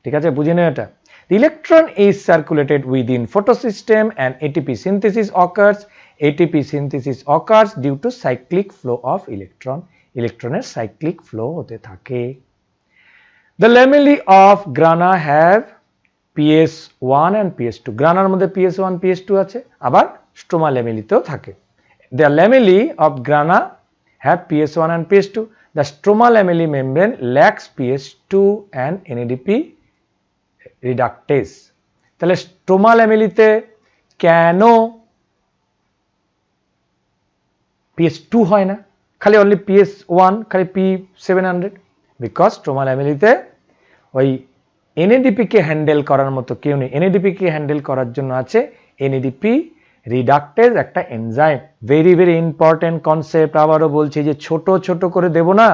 ঠিক আছে, বুঝে নাও এটা। The electron is circulated within photosystem and ATP synthesis occurs. ATP synthesis occurs due to cyclic flow of electron. ইলেকট্রনের সাইক্লিক ফ্লো হতে থাকে। The lamellae of grana have PS1 and PS2. গ্রানার মধ্যে PS1 PS2 আছে, আবার stroma ল্যামেলিতেও থাকে। The lamellae of grana have PS1 and PS2. The stroma lamellae membrane lacks PS2 and NADP reductase. তাহলে stroma ল্যামেলিতে কেন PS2 হয় না, খালি অনলি PS1, খালি P700? বিকজ স্ট্রোমা ল্যামেলিতে ওই NADP কে হ্যান্ডেল করার মতো কেউ নেই। NADP কে হ্যান্ডেল করার জন্য আছে NADP রিডাক্টেজ, একটা enzyme. Very very important concept. আবারও বলছি যে ছোট ছোট করে দেব না,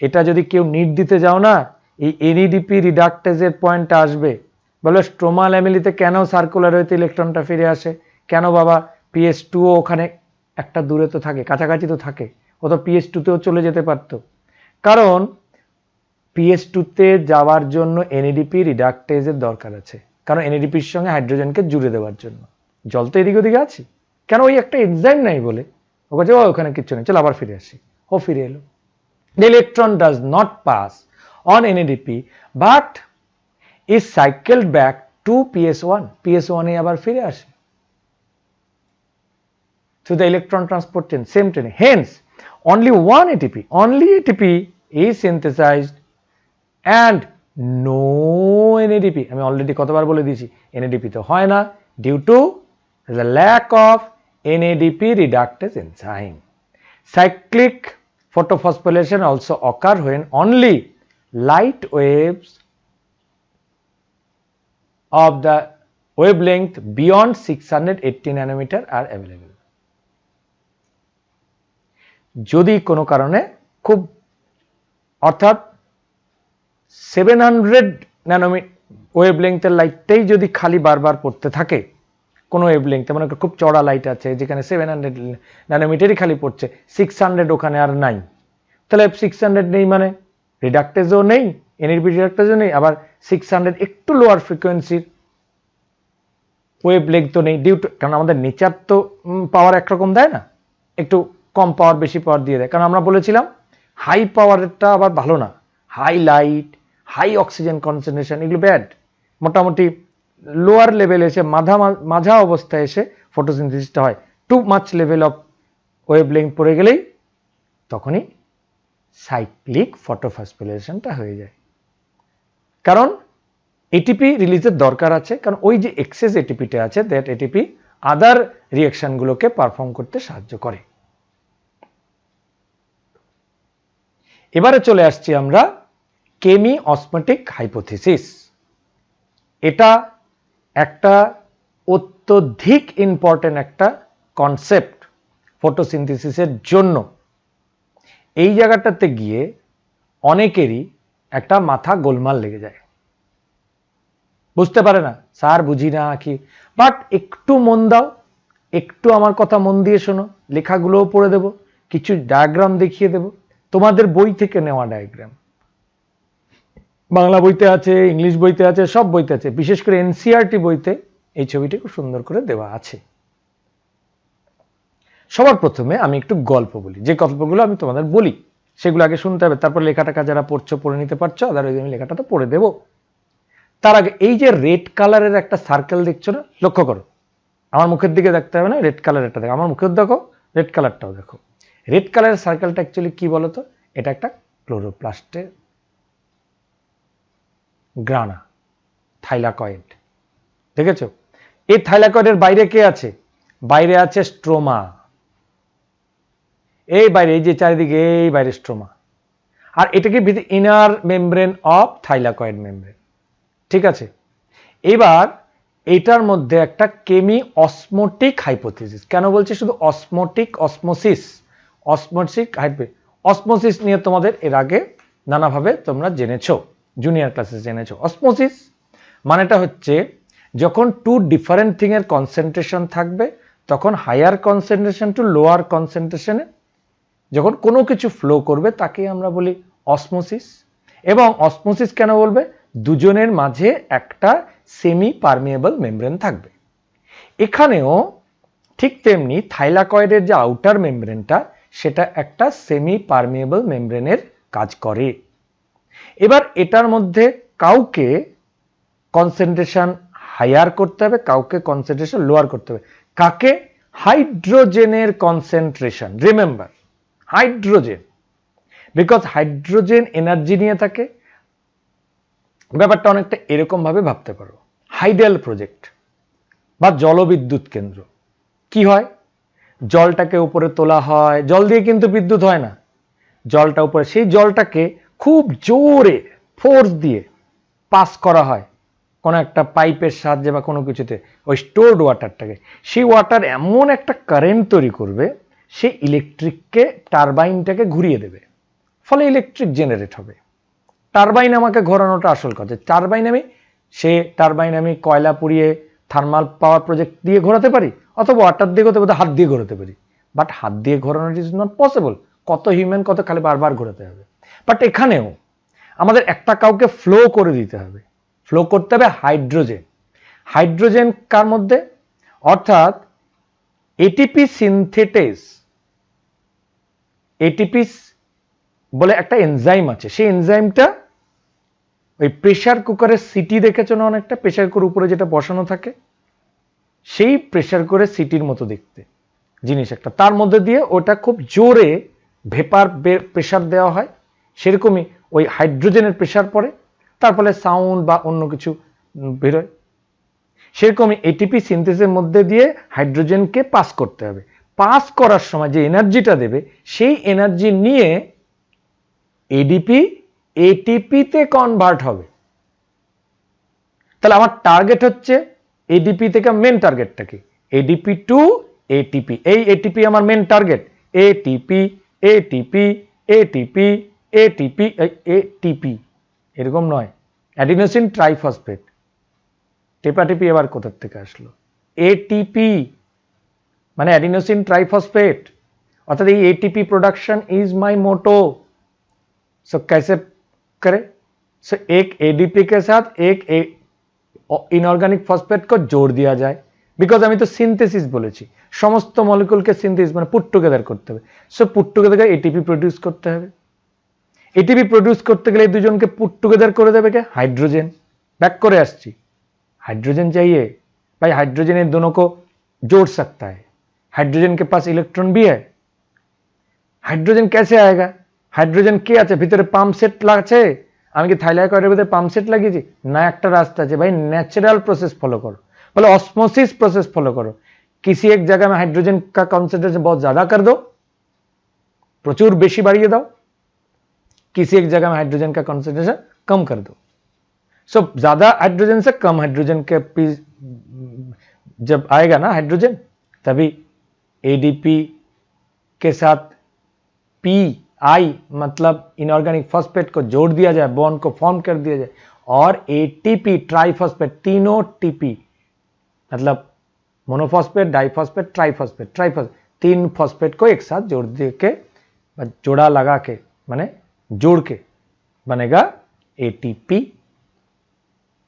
এটা যদি কেউ নিট দিতে যাও না, এই NADP রিডাক্টেজের পয়েন্টটা আসবে। বলো স্ট্রোমা ল্যামেলিতে কেন সার্কুলার হইতে ইলেকট্রনটা ফিরে আসে? কেন বাবা? PS2 ওখানে একটা দূরে তো থাকে, কাছাকাছি তো থাকে, ও তো PS2 তেও চলে যেতে পারতো। কারণ PS2 তে যাওয়ার জন্য NADP রিডাক্টেজের দরকার আছে, কারণ NADPর সঙ্গে হাইড্রোজেনকে জুড়ে দেওয়ার জন্য। জল তো এদিকে ওদিকে আছে, কেন? ওই একটা এনজাইম নাই বলে ও কাছে ওখানে কিচ্ছু নেই, চল আবার ফিরে আসি। ও ফিরে এলো। The electron does not pass on NADP but is cycled back to PS1. PS1 এ আবার ফিরে আসে। To the electron transport chain, same chain. Hence, only one ATP is synthesized and no NADP. আমি অলরেডি কতবার বলে দিয়েছি, NADP তো হয় না due to the lack of NADP reductase enzyme. Cyclic photophosphorylation also occur when only light waves of the wavelength beyond 680 nanometer are available. যদি কোনো কারণে খুব, অর্থাৎ 700 ন্যানোমিটার ওয়েভলেংথের লাইটটাই যদি খালি বারবার পড়তে থাকে, কোনো ওয়েভলেংথে, মানে খুব চড়া লাইট আছে যেখানে 700 ন্যানোমিটারই খালি পড়ছে, 600 ওখানে আর নাই, তাহলে 600 নেই মানে রিডাক্টেজও নেই, NADP রিডাক্টেজও নেই, আবার 600 একটু লোয়ার ফ্রিকোয়েন্সির ওয়েভলেংথ নেই, ডিউ টু, কারণ আমাদের নেচার তো পাওয়ার একরকম দেয় না, একটু কম পাওয়ার বেশি পাওয়ার দিয়ে দেয়। কারণ আমরা বলেছিলাম হাই পাওয়ারটা আবার ভালো না, high light, high oxygen concentration এগুলো ব্যাড। মোটামুটি লোয়ার লেভেলে এসে মাঝা অবস্থায় এসে ফটোসিনথেসিসটা হয়। Too much level of wavelength পড়ে গেলেই তখনই সাইক্লিক ফটোফসফোরিলেশনটা হয়ে যায়। কারণ এটিপি রিলিজের দরকার আছে, কারণ ওই যে এক্সেস এটিপিটা আছে, দ্যাট এটিপি আদার রিঅ্যাকশনগুলোকে পারফর্ম করতে সাহায্য করে। এবারে চলে আসছি আমরা কেমি অসমোটিক হাইপোথিসিস। এটা একটা অত্যধিক ইম্পর্টেন্ট একটা কনসেপ্ট ফটোসিনথেসিসের জন্য। এই জায়গাটাতে গিয়ে অনেকেরই একটা মাথা গোলমাল লেগে যায়, বুঝতে পারে না, স্যার বুঝি না কি। বাট একটু মন দাও, একটু আমার কথা মন দিয়ে শোনো, লেখাগুলোও পড়ে দেব, কিছু ডায়াগ্রাম দেখিয়ে দেব, তোমাদের বই থেকে নেওয়া ডায়াগ্রাম, বাংলা বইতে আছে, ইংলিশ বইতে আছে, সব বইতে আছে, বিশেষ করে NCERT বইতে এই ছবিটি খুব সুন্দর করে দেওয়া আছে। সবার প্রথমে আমি একটু গল্প বলি, যে গল্পগুলো আমি তোমাদের বলি সেগুলো আগে শুনতে হবে, তারপর লেখাটাকে যারা পড়ছো পড়ে নিতে পারছো, আদারওয়াইজ আমি লেখাটা তো পড়ে দেবো। তার আগে এই যে রেড কালারের একটা সার্কেল দেখছো না, লক্ষ্য করো, আমার মুখের দিকে দেখতে হবে না, রেড কালার একটা দেখো, আমার মুখের দেখো, রেড কালারটাও দেখো, রেড কালারের সার্কেলটা অ্যাকচুয়ালি কি বলতো, এটা একটা ক্লোরোপ্লাস্টের গ্রানা, থাইলাকয়েড। দেখেছো? এই থাইলাকয়েডের বাইরে কে আছে? বাইরে আছে স্ট্রোমা, এই বাইরে, এই যে চারিদিকে, এই বাইরে স্ট্রোমা। আর এটাকে inner membrane of thylakoid membrane. ঠিক আছে, এবার এটার মধ্যে একটা কেমি অসমোটিক হাইপোথিসিস, কেন বলছি শুধু অসমোটিক, অসমোসিস, অসমোটিক অসমোসিস নিয়ে তোমাদের এর আগে নানাভাবে তোমরা জেনেছো, জুনিয়র ক্লাসে জেনেছো। অসমোসিস মানেটা হচ্ছে যখন টু ডিফারেন্ট থিং এর কনসেন্ট্রেশন থাকবে, তখন হায়ার কনসেন্ট্রেশন টু লোয়ার কনসেন্ট্রেশনে যখন কোনো কিছু ফ্লো করবে তাকে আমরা বলি অসমোসিস। এবং অসমোসিস কেন বলবে? দুজনের মাঝে একটা সেমি পারমিয়েবল মেমব্রেন থাকবে। এখানেও ঠিক তেমনি থাইলাকয়েডের যে আউটার মেমব্রেনটা, সেটা একটা সেমি পারমিয়েবল মেমব্রেনের কাজ করে। এবার এটার মধ্যে কাউকে কনসেন্ট্রেশন হায়ার করতে হবে, কাউকে কনসেন্ট্রেশন লোয়ার করতে হবে। কাকে? হাইড্রোজেনের concentration. Remember, hydrogen, because hydrogen energy নিয়ে থাকে। ব্যাপারটা অনেকটা এরকম ভাবে ভাবতে পারো, হাইডেল প্রজেক্ট বা জলবিদ্যুৎ কেন্দ্র। কি হয়? জলটাকে উপরে তোলা হয়, জল দিয়ে কিন্তু বিদ্যুৎ হয় না, জলটা উপরে, সেই জলটাকে খুব জোরে ফোর্স দিয়ে পাস করা হয় কোনো একটা পাইপের সাহায্যে বা কোনো কিছুতে, ওই স্টোরড ওয়াটারটাকে। সেই ওয়াটার এমন একটা কারেন্ট তৈরি করবে, সে ইলেকট্রিককে, টারবাইনটাকে ঘুরিয়ে দেবে, ফলে ইলেকট্রিক জেনারেট হবে। টারবাইন আমাকে ঘোরানোটা আসল কথা। টারবাইন আমি কয়লা পুড়িয়ে থার্মাল পাওয়ার প্রজেক্ট দিয়ে ঘোরাতে পারি, অথবা ওয়াটার দিয়ে ঘোরাতে পারি, হাত দিয়ে ঘোরাতে পারি। বাট হাত দিয়ে ঘোরানো ইজ নট পসিবল, কত হিউম্যান, কত খালি বারবার ঘোরাতে হবে। বাট এখানেও আমাদের একটা কাউকে ফ্লো করে দিতে হবে, ফ্লো করতে হবে হাইড্রোজেন। হাইড্রোজেন কার মধ্যে? অর্থাৎ এটিপি সিনথেটেজ, এটিপি বলে একটা এনজাইম আছে, সেই এনজাইমটা ওই প্রেসার কুকারের সিটি দেখেছো না, অনেকটা প্রেসার কুকার উপরে যেটা বসানো থাকে, সেই প্রেসার কুকারের সিটির মতো দেখতে জিনিস একটা, তার মধ্যে দিয়ে ওটা খুব জোরে ভেপার প্রেসার দেওয়া হয়, সেরকমই ওই হাইড্রোজেনের প্রেসার পড়ে, তার ফলে সাউন্ড বা অন্য কিছু বেরোয়। সেরকমই এটিপি সিনথেসিসের মধ্যে দিয়ে হাইড্রোজেনকে পাস করতে হবে। পাস করার সময় যে এনার্জিটা দেবে, সেই এনার্জি নিয়ে এডিপি এটিপিতে কনভার্ট হবে। তাহলে আমার টার্গেট হচ্ছে এডিপি থেকে মেন টার্গেটটা কি? এডিপি টু এটিপি, এই এটিপি আমার main target. ATP ATP ATP ATP ATP, এরকম নয় অ্যাডিনোসিন ট্রাইফসফেট। টেপাটিপি এবার কোথা থেকে আসলো? এটিপি মানে অ্যাডিনোসিন ট্রাইফসফেট। অর্থাৎ এই एटीपी प्रोडक्शन इज माय मोटो। सो कैसे करें? सो एक एडीपी के साथ एक इनऑर्गेनिक फॉस्फेट को जोड़ दिया जाए, बिकॉज আমি তো সিনথেসিস বলেছি, সমস্ত মলিকুলকে সিনথেসিস মানে পুট টুগেদার করতে হবে। So put together ATP produce করতে হবে। एटीपी प्रोड्यूस करते गए দুজনকে पुट टुगेदर করে দেবে কে? हाइड्रोजन। बैक করে আসছি, हाइड्रोजन चाहिए भाई, हाइड्रोजन इन दोनों को जोड़ सकता है। हाइड्रोजन के पास इलेक्ट्रॉन भी है। हाइड्रोजन कैसे आएगा? हाइड्रोजन के আছে ভিতরে পাম্প সেট আছে, আমি কি থাইলাকয়েডের ভিতরে পাম্প সেট লাগিয়েছি না? একটা রাস্তা আছে ভাই, ন্যাচারাল प्रोसेस फॉलो करो, बोले ऑस्मोसिस प्रोसेस फॉलो करो। किसी एक जगह में हाइड्रोजन का कॉन्सेंट्रेशन बहुत ज्यादा कर दो, प्रचुर বেশি বাড়িয়ে দাও, किसी एक जगह में हाइड्रोजन का कॉन्सेंट्रेशन कम कर दो। सो ज्यादा हाइड्रोजन से कम हाइड्रोजन के जब आएगा ना हाइड्रोजन, तभी एडीपी के साथ पी आई मतलब इनऑर्गेनिक फॉस्फेट को जोड़ दिया जाए, बॉन्ड को फॉर्म कर दिया जाए, और एटीपी ट्राइफॉस्फेट, तीनों टीपी मतलब मोनोफॉस्फेट, डाइफॉस्फेट, ट्राइफॉस्फेट, तीन फॉस्फेट को एक साथ जोड़ दे के, जोड़ा लगा के माने जोड़ के बनेगा एटीपी।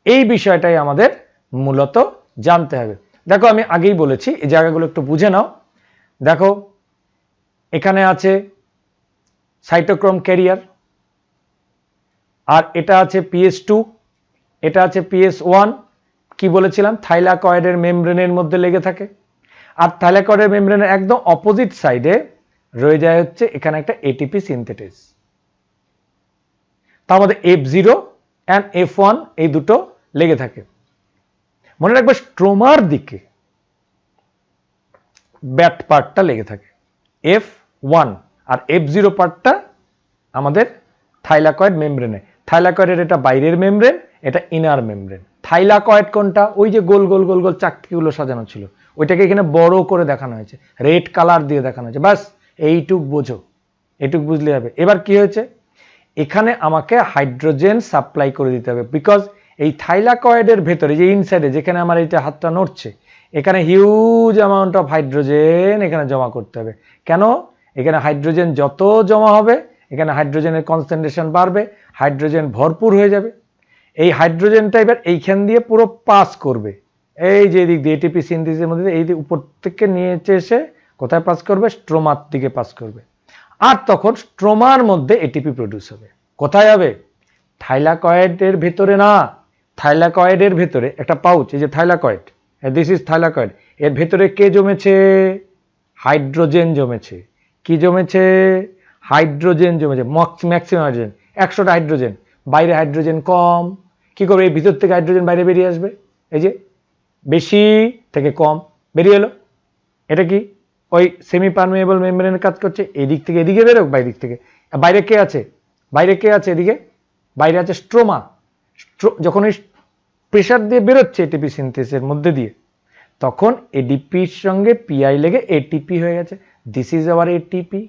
এই বিষয়টাই আমাদের মূলত জানতে হবে। দেখো আমি আগেই বলেছি, এই জায়গাগুলো একটু বুঝে নাও। দেখো এখানে আছে সাইটোক্রোম ক্যারিয়ার, আর এটা আছে PS2, এটা আছে PS1। কি বলেছিলাম? থাইলাকয়েডের মেমব্রেনের মধ্যে লেগে থাকে। আর থাইলাকয়েডের মেমব্রেনের একদম অপোজিট সাইডে রয়ে যায় হচ্ছে এখানে একটা এটিপি সিনথেটেজ। তার মধ্যে F0 অ্যান্ড F1 এই দুটো লেগে থাকে। মনে রাখবে স্ট্রোমার দিকে ব্যাট পার্টটা লেগে থাকে F1, আর F0 পার্টটা আমাদের থাইলাকয়েড মেমব্রেনে। থাইলাকয়েডের এটা বাইরের মেমব্রেন, এটা ইনার মেমব্রেন। থাইলাকয়েড কোনটা? ওই যে গোল গোল গোল গোল চাকতিগুলো সাজানো ছিল, ওইটাকে এখানে বড় করে দেখানো হয়েছে, রেড কালার দিয়ে দেখানো হয়েছে। বাস এইটুক বোঝো, এটুক বুঝলে হবে। এবার কি হয়েছে, এখানে আমাকে হাইড্রোজেন সাপ্লাই করে দিতে হবে, বিকজ এই থাইলাকয়েডের ভেতরে যে ইনসাইডে যেখানে আমার এইটা হাতটা নড়ছে, এখানে হিউজ অ্যামাউন্ট অফ হাইড্রোজেন এখানে জমা করতে হবে। কেন? এখানে হাইড্রোজেন যত জমা হবে এখানে হাইড্রোজেনের কনসেন্ট্রেশন বাড়বে, হাইড্রোজেন ভরপুর হয়ে যাবে। এই হাইড্রোজেনটা এবার এইখান দিয়ে পুরো পাস করবে, এই যে দিক দিয়ে এটিপি সিনথেসিসের মধ্যে এই উপর থেকে নিচে এসে কোথায় পাস করবে? স্ট্রোমার দিকে পাস করবে। আর তখন স্ট্রোমার মধ্যে এটিপি প্রডিউস হবে। কোথায় হবে? থাইলাকয়েডের ভেতরে না, থাইলাকয়েডের ভেতরে একটা পাউচ, এই যে থাইলাকয়েড, দিস ইজ থাইলাকয়েড, এর ভেতরে কে জমেছে? হাইড্রোজেন জমেছে। কি জমেছে? হাইড্রোজেন জমেছে, ম্যাক্সিমাম হাইড্রোজেন, 100টা হাইড্রোজেন। বাইরে হাইড্রোজেন কম, কি করবে? এই ভিতর থেকে হাইড্রোজেন বাইরে বেরিয়ে আসবে, এই যে বেশি থেকে কম বেরিয়ে এলো। এটা কি? ওই সেমি পারমিয়েবল মেমব্রেনের কাজ করছে, এদিক থেকে এদিকে বেরোক, বাইরের থেকে। বাইরে কে আছে? বাইরে কে আছে? এদিকে বাইরে আছে স্ট্রোমা। যখন ওই প্রেশার দিয়ে বেরোচ্ছে এটিপি সিনথেসিসের মধ্যে দিয়ে, তখন এডিপির সঙ্গে পিআই লেগে এটিপি হয়ে গেছে। This is our ATP.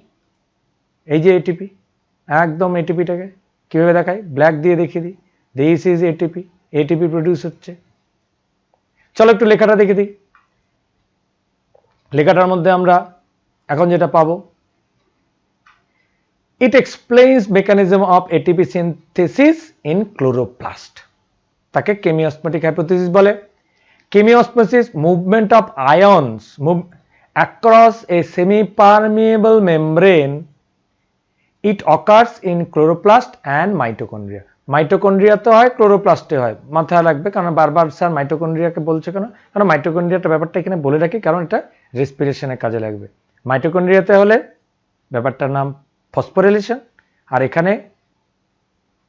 এই যে এটিপি, একদম এটিপিটাকে কিভাবে দেখাই? ব্ল্যাক দিয়ে দেখিয়ে দিই, this is ATP. ATP produce হচ্ছে। চলো একটু লেখাটা দেখে দিই। লেখাটার মধ্যে আমরা এখন যেটা পাবো, it explains mechanism of ATP synthesis in chloroplast. তাকে কেমিওস্মোটিক হাইপোথিসিস বলে। Chemiosmosis, movement of ions move across a semi permeable membrane. It occurs in chloroplast and mitochondria. মাইটোকন্ড্রিয়াতে হয়, ক্লোরোপ্লাস্টে হয়। মাথায় রাখবে, কারণ বারবার স্যার মাইটোকন্ড্রিয়াকে বলছে কেন? কারণ মাইটোকন্ড্রিয়াটা ব্যাপারটা এখানে বলে রাখি, কারণ এটা রেসপিরেশনের কাজে লাগবে। মাইটোকন্ড্রিয়াতে হলে ব্যাপারটার নাম ফসফোরিলেশন, আর এখানে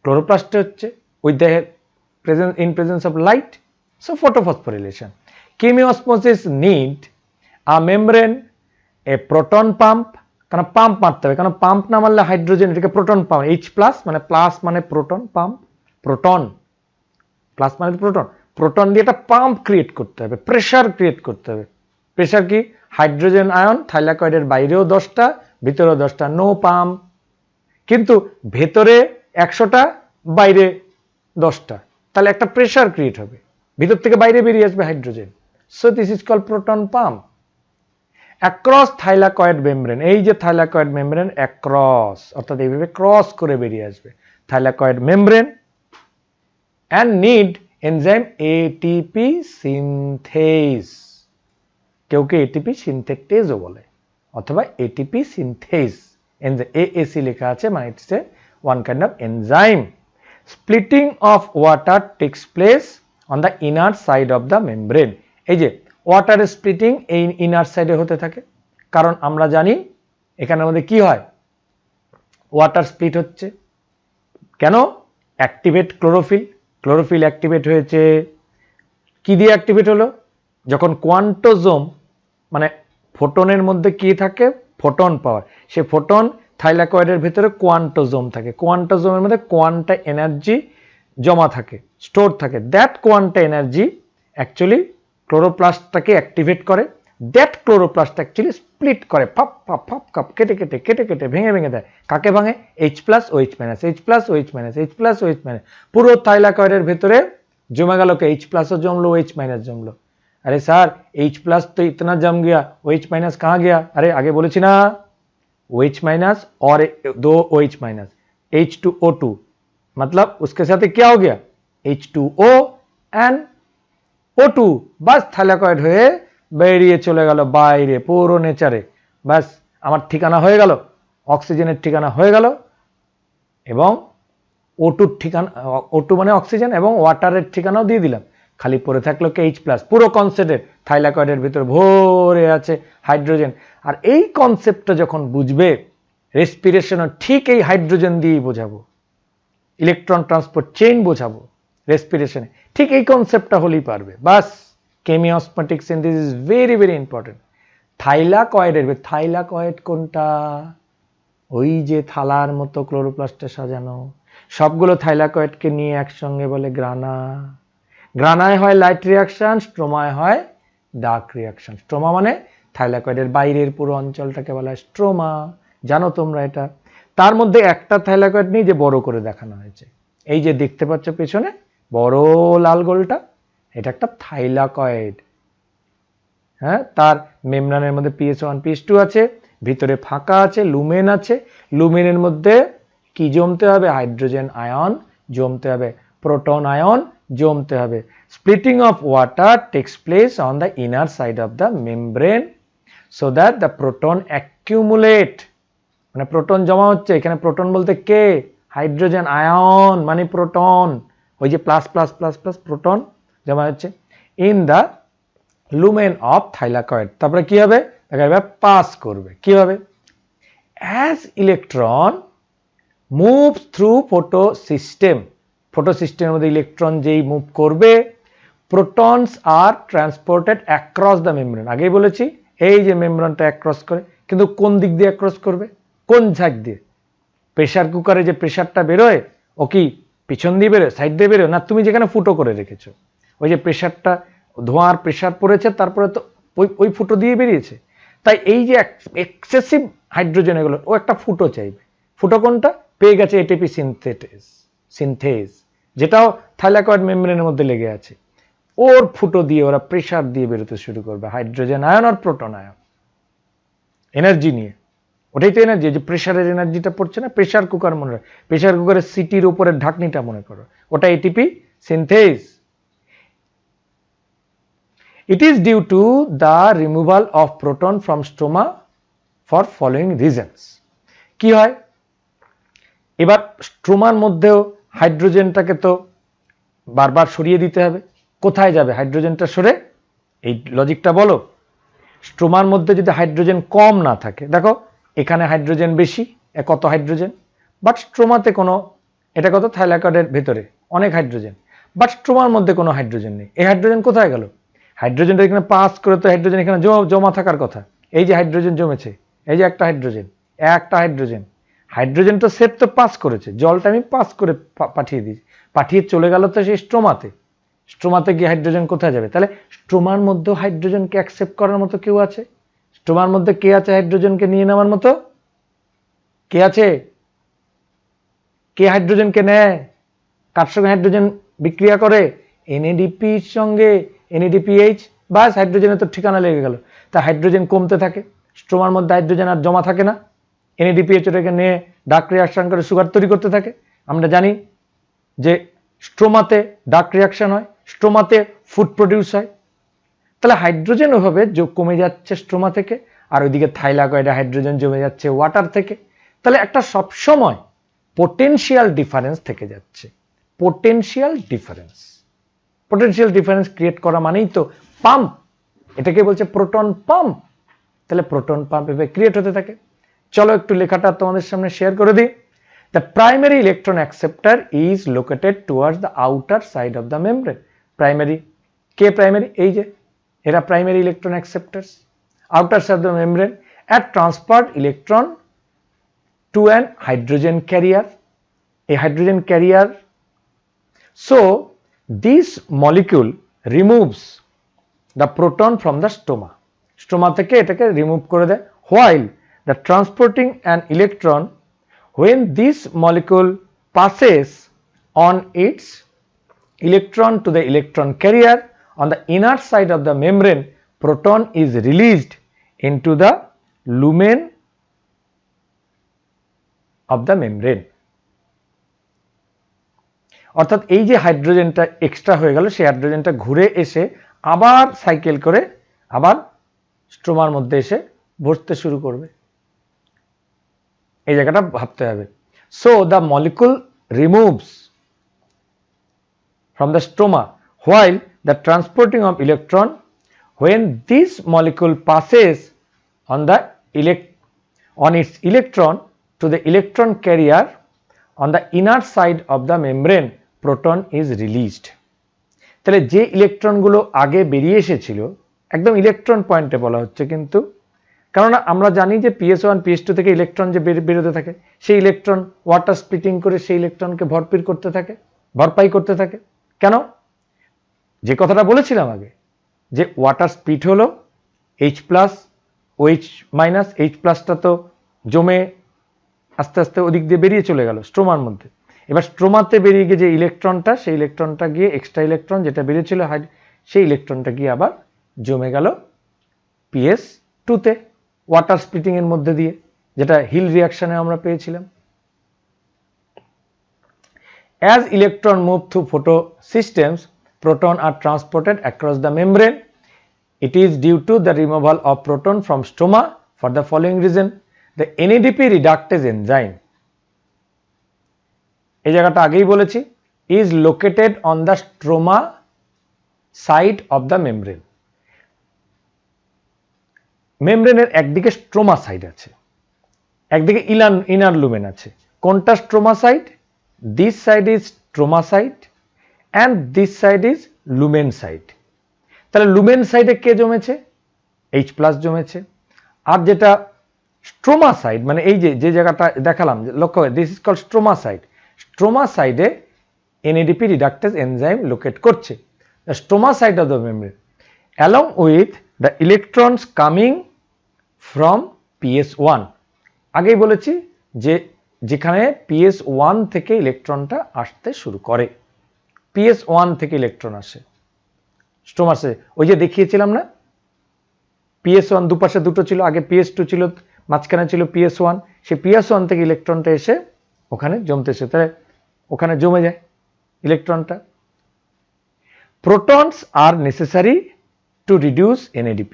ক্লোরোপ্লাস্টে হচ্ছে with the presence of light, so photophosphorylation. Chemiosmosis need a membrane, a proton pump, কারণ পাম্প মারতে হবে, কারণ পাম্প না মারলে হাইড্রোজেন, এটাকে প্রোটন পাম্প, H+, মানে প্লাস মানে প্রোটন, পাম্প প্রোটন, প্লাস মানে প্রোটন, প্রোটন দিয়ে একটা পাম্প ক্রিয়েট করতে হবে, প্রেশার ক্রিয়েট করতে হবে। প্রেশার কি? হাইড্রোজেন আয়ন থাইলাকয়েডের বাইরেও 10টা, ভিতরেও 10টা, নো পাম্প। কিন্তু ভেতরে 100টা, বাইরে 10টা, তাহলে একটা প্রেশার ক্রিয়েট হবে, ভিতর থেকে বাইরে বেরিয়ে আসবে hydrogen. So this is called proton pump. Across thylakoid membrane, এই যে থাইলাকয়েড মেমব্রেন অ্যাক্রস, অর্থাৎ এইভাবে ক্রস করে বেরিয়ে আসবে thylakoid membrane, and need enzyme ATP synthase. কেউ কে এটিপি সিনথেটেজও বলে, অথবা এটিপি সিনথেস। এএসি লেখা আছে, মানে it's a one kind of enzyme. Splitting of water takes place on the inner side of the membrane. এই যে ওয়াটার স্প্লিটিং এই inner সাইডে হতে থাকে, কারণ আমরা জানি এখানের মধ্যে কি হয়, ওয়াটার স্প্লিট হচ্ছে কেন? অ্যাক্টিভেট ক্লোরোফিল, ক্লোরোফিল অ্যাক্টিভেট হয়েছে। কি দিয়ে অ্যাক্টিভেট হলো? যখন কোয়ান্টোজোম, মানে ফোটনের মধ্যে কি থাকে? ফোটন পাওয়ার। সে ফোটন থাইলাকয়েডের ভিতরে কোয়ান্টোজোম থাকে, কোয়ান্টোজোমের মধ্যে কোয়ান্টা এনার্জি জমা থাকে, স্টোর থাকে। দ্যাট কোয়ান্টা এনার্জি অ্যাকচুয়ালি ক্লোরোপ্লাস্টটাকে অ্যাক্টিভেট করে। দ্যাট ক্লোরোপ্লাস্ট অ্যাকচুয়ালি স্প্লিট করে, ফাপ ফাপ ফাপ কাপ, কেটে কেটে কেটে কেটে ভেঙে ভেঙে দেয়। কাকে ভাঙে? H+, OH-, H+, H+, OH-। পুরো থাইলাকয়েডের ভেতরে জমে গেল কে? H+ জমলো, OH- জমলো। अरे सर H+ तो इतना जम गया, OH- कहाँ गया? अरे आगे बोले ना, OH- और 2 OH-, H2O2, मतलब उसके साथ क्या हो गया? H2O and O2, बस থাইলাকয়েড হয়ে বেরিয়ে চলে গেল বাইরে পুরো নেচারে। বাস আমার ঠিকানা হয়ে গেল, অক্সিজেনের ঠিকানা হয়ে গেল, এবং O2 ঠিকানা, O2 মানে অক্সিজেন, এবং ওয়াটারের ঠিকানাও দিয়ে দিলাম। খালি পড়ে থাকলো কে H+, পুরো কনসেপ্টে থাইলাকয়েডের ভিতরে ভরে আছে হাইড্রোজেন। আর এই কনসেপ্টটা যখন বুঝবে, রেসপিরেশনও ঠিক এই হাইড্রোজেন দিয়েই বোঝাবো, ইলেকট্রন ট্রান্সপোর্ট চেইন বোঝাবো রেসপিরেশনে, ঠিক এই কনসেপ্টটা হলেই পারবে। বাস chemiosmotic synthesis is very very important. Thylakoid কোনটা? ওই যে থালার মতো ক্লোরোপ্লাস্টে সাজানো সবগুলো থাইলাকয়েডকে নিয়ে একসঙ্গে বলে গ্রানা। গ্রানায় হয় লাইট রিয়াকশন, স্ট্রোমায় হয় ডার্ক রিয়াকশন। স্ট্রোমা মানে থাইলাকয়েডের বাইরের পুরো অঞ্চলটাকে বলা হয় স্ট্রোমা, জানো তোমরা এটা। তার মধ্যে একটা থাইলাকয়েড নিয়ে যে বড় করে দেখানো হয়েছে, এই যে দেখতে পাচ্ছ পেছনে বড় লাল গোলটা, এটা একটা থাইলাকয়েড। হ্যাঁ, তার মেমব্রেনের মধ্যে PH1 PH2 আছে, ভিতরে ফাঁকা আছে, লুমেন আছে। লুমেনের মধ্যে কি জমতে হবে? হাইড্রোজেন আয়ন জমতে হবে, প্রোটন আয়ন জমতে হবে। Splitting of water takes place on the inner side of the membrane so that the proton accumulate, মানে প্রোটন জমা হচ্ছে। এখানে প্রোটন বলতে কে? হাইড্রোজেন আয়ন মানে প্রোটন, ওই যে plus plus plus plus proton জমা হচ্ছে in the lumen of thylakoid. তারপরে কি হবে? পাস করবে কিভাবে? As electron move through photo system, photo সিস্টেমের মধ্যে ইলেকট্রন যেই মুভ করবে, protons R transported across the membrane. আগেই বলেছি এই যে মেমব্রেনটা অ্যাক্রস করে, কিন্তু কোন দিক দিয়ে অ্যাক্রস করবে? কোন ঝাঁক দিয়ে? প্রেসার কুকারে যে প্রেসারটা বেরোয়, ও কি পিছন দিয়ে বেরোয়, সাইড দিয়ে বেরোয়? না, তুমি যেখানে ফুটো করে রেখেছো, ওই যে প্রেসারটা, ধোঁয়ার প্রেসার পড়েছে, তারপরে তো ওই ফুটো দিয়ে বেরিয়েছে। তাই এই যে এক্সেসিভ হাইড্রোজেন এগুলো, ও একটা ফুটো চাইবে। ফুটো কোনটা? পেয়ে গেছে এটিপি সিনথেস, যেটাও থাইলাকয়েড মেমব্রেনের মধ্যে লেগে আছে। ওর ফুটো দিয়ে ওরা প্রেসার দিয়ে বেরোতে শুরু করবে, হাইড্রোজেন আয়ন আর প্রোটন আয়ন, এনার্জি নিয়ে। ওটাই তো এনার্জি, যে প্রেসারের এনার্জিটা পড়ছে না। প্রেসার কুকার মনে রাখো, প্রেসার কুকারের সিটির উপরের ঢাকনিটা মনে করো, ওটা ATP synthase. It is due to the removal of proton from stroma for following reasons. কি হয়? এবার স্ট্রোমার মধ্যেও হাইড্রোজেনটাকে তো বারবার সরিয়ে দিতে হবে। কোথায় যাবে হাইড্রোজেনটা সরে? এই লজিকটা বলো। স্ট্রোমার মধ্যে যদি হাইড্রোজেন কম না থাকে, দেখো এখানে হাইড্রোজেন বেশি, কত হাইড্রোজেন, বাট স্ট্রোমাতে কোনো, এটা কত? থাইলাকয়েডের ভেতরে অনেক হাইড্রোজেন, বাট স্ট্রোমার মধ্যে কোনো হাইড্রোজেন নেই। এই হাইড্রোজেন কোথায় গেল? হাইড্রোজেনটা এখানে পাস করে তো হাইড্রোজেন এখানে জমা থাকার কথা। এই যে হাইড্রোজেন জমেছে, এই যে একটা হাইড্রোজেন, হাইড্রোজেন তো সেট তো পাস করেছে, জলটা আমি পাস করে পাঠিয়ে দিয়েছি, পাঠিয়ে চলে গেল তো সেই স্ট্রোমাতে। স্ট্রোমাতে গিয়ে হাইড্রোজেন কোথায় যাবে? তাহলে স্ট্রোমার মধ্যে হাইড্রোজেনকে অ্যাকসেপ্ট করার মতো কেউ আছে? স্ট্রোমার মধ্যে কে আছে হাইড্রোজেনকে নিয়ে নেওয়ার মতো? কে আছে? কে হাইড্রোজেনকে নেয়? কার সঙ্গে হাইড্রোজেন বিক্রিয়া করে? NADPর সঙ্গে, NADPH, বাস হাইড্রোজেনের তো ঠিকানা লেগে গেল। তা হাইড্রোজেন কমতে থাকে, স্ট্রোমার মধ্যে হাইড্রোজেন আর জমা থাকে না, NADPH ওটাকে নিয়ে ডার্ক রিয়াকশন করে সুগার তৈরি করতে থাকে। আমরা জানি যে স্ট্রোমাতে ডার্ক রিয়াকশন হয়, স্ট্রোমাতে ফুড প্রডিউস হয়। তাহলে হাইড্রোজেন ওভাবে কমে যাচ্ছে স্ট্রোমা থেকে, আর ওইদিকে থাইলাকয়েডে হাইড্রোজেন জমে যাচ্ছে ওয়াটার থেকে। তাহলে একটা সবসময় পোটেনশিয়াল ডিফারেন্স থেকে যাচ্ছে। পোটেনশিয়াল ডিফারেন্স ক্রিয়েট করা মানেই তো পাম্প, এটাকে বলছে প্রোটন পাম্প। তাহলে প্রোটন পাম্প এভাবে ক্রিয়েট হতে থাকে। চলো একটু লেখাটা তোমাদের সামনে শেয়ার করে দিই। The primary electron acceptor is located towards the outer side of the membrane. Primary, K primary? এই যে এরা primary electron acceptors, outer side of the membrane, and transport electron to an hydrogen carrier. A hydrogen carrier. So this molecule removes the proton from the stroma. Stroma থেকে এটাকে remove করে দেয়, while the transporting an electron, when this molecule passes on its electron to the electron carrier on the inner side of the membrane, proton is released into the lumen of the membrane. অর্থাৎ এই যে হাইড্রোজেনটা extra হয়ে গেল, সেই হাইড্রোজেনটা ঘুরে এসে আবার cycle করে আবার স্ট্রোমার মধ্যে এসে বসতে শুরু করবে। এই জায়গাটা ভাবতে হবে। So the molecule removes from the stroma while the transporting of electron when this molecule passes on its electron to the electron carrier on the inner side of the membrane, proton is released. তাহলে যে ইলেকট্রনগুলো আগে বেরিয়ে এসেছিল একদম electron পয়েন্টে বলা হচ্ছে, কিন্তু কারণ আমরা জানি যে PS1 PS2 থেকে ইলেকট্রন যে বেরোতে থাকে সেই ইলেকট্রন ওয়াটার স্প্লিটিং করে সেই ইলেকট্রনকে ভরপাই করতে থাকে। কেন? যে কথাটা বলেছিলাম আগে যে ওয়াটার স্প্লিট হলো H+, OH-, H+টা তো জমে আস্তে আস্তে ওদিক দিয়ে বেরিয়ে চলে গেল স্ট্রোমার মধ্যে। এবার স্ট্রোমাতে বেরিয়ে গিয়ে যে ইলেকট্রনটা, সেই ইলেকট্রনটা গিয়ে এক্সট্রা ইলেকট্রন যেটা বেরিয়েছিল সেই ইলেকট্রনটা গিয়ে আবার জমে গেল PS2-তে ওয়াটার স্প্লিটিং এর মধ্যে দিয়ে, যেটা হিল রিঅ্যাকশনে আমরা পেয়েছিলাম। As electron move through photosystems, proton are transported across the membrane. It is due to the removal of proton from stroma for the following reason. The NADP reductase enzyme, এই জায়গাটা আগেই বলেছি, is located on the stroma side of the membrane. মেমব্রেনের একদিকে stroma side আছে, একদিকে inner lumen আছে। কোনটা stroma side? This side is stroma side and this side is lumen side. তাহলে লুমেন সাইডে কে জমেছে? H+ জমেছে। আর যেটা স্ট্রোমা সাইড, মানে এই যে জায়গাটা দেখালাম, লক্ষ্য করে, this is called stroma side. Stroma সাইডে NADP reductase enzyme লোকেট করছে। The stroma side of the membrane along with the electrons coming from PS1, আগেই বলেছি যে যেখানে PS1 থেকে ইলেকট্রনটা আসতে শুরু করে, PS1 থেকে ইলেকট্রন আসে স্ট্রোমার সাইডে। ওই যে দেখিয়েছিলাম না, PS1 দুপাশে দুটো ছিল, আগে PS2 ছিল, মাঝখানে ছিল PS1, সেই PS1 থেকে ইলেকট্রনটা এসে ওখানে জমতেছে, তাহলে ওখানে জমে যায় ইলেকট্রনটা। প্রোটনস আর নেসেসারি টু রিডিউস NADP।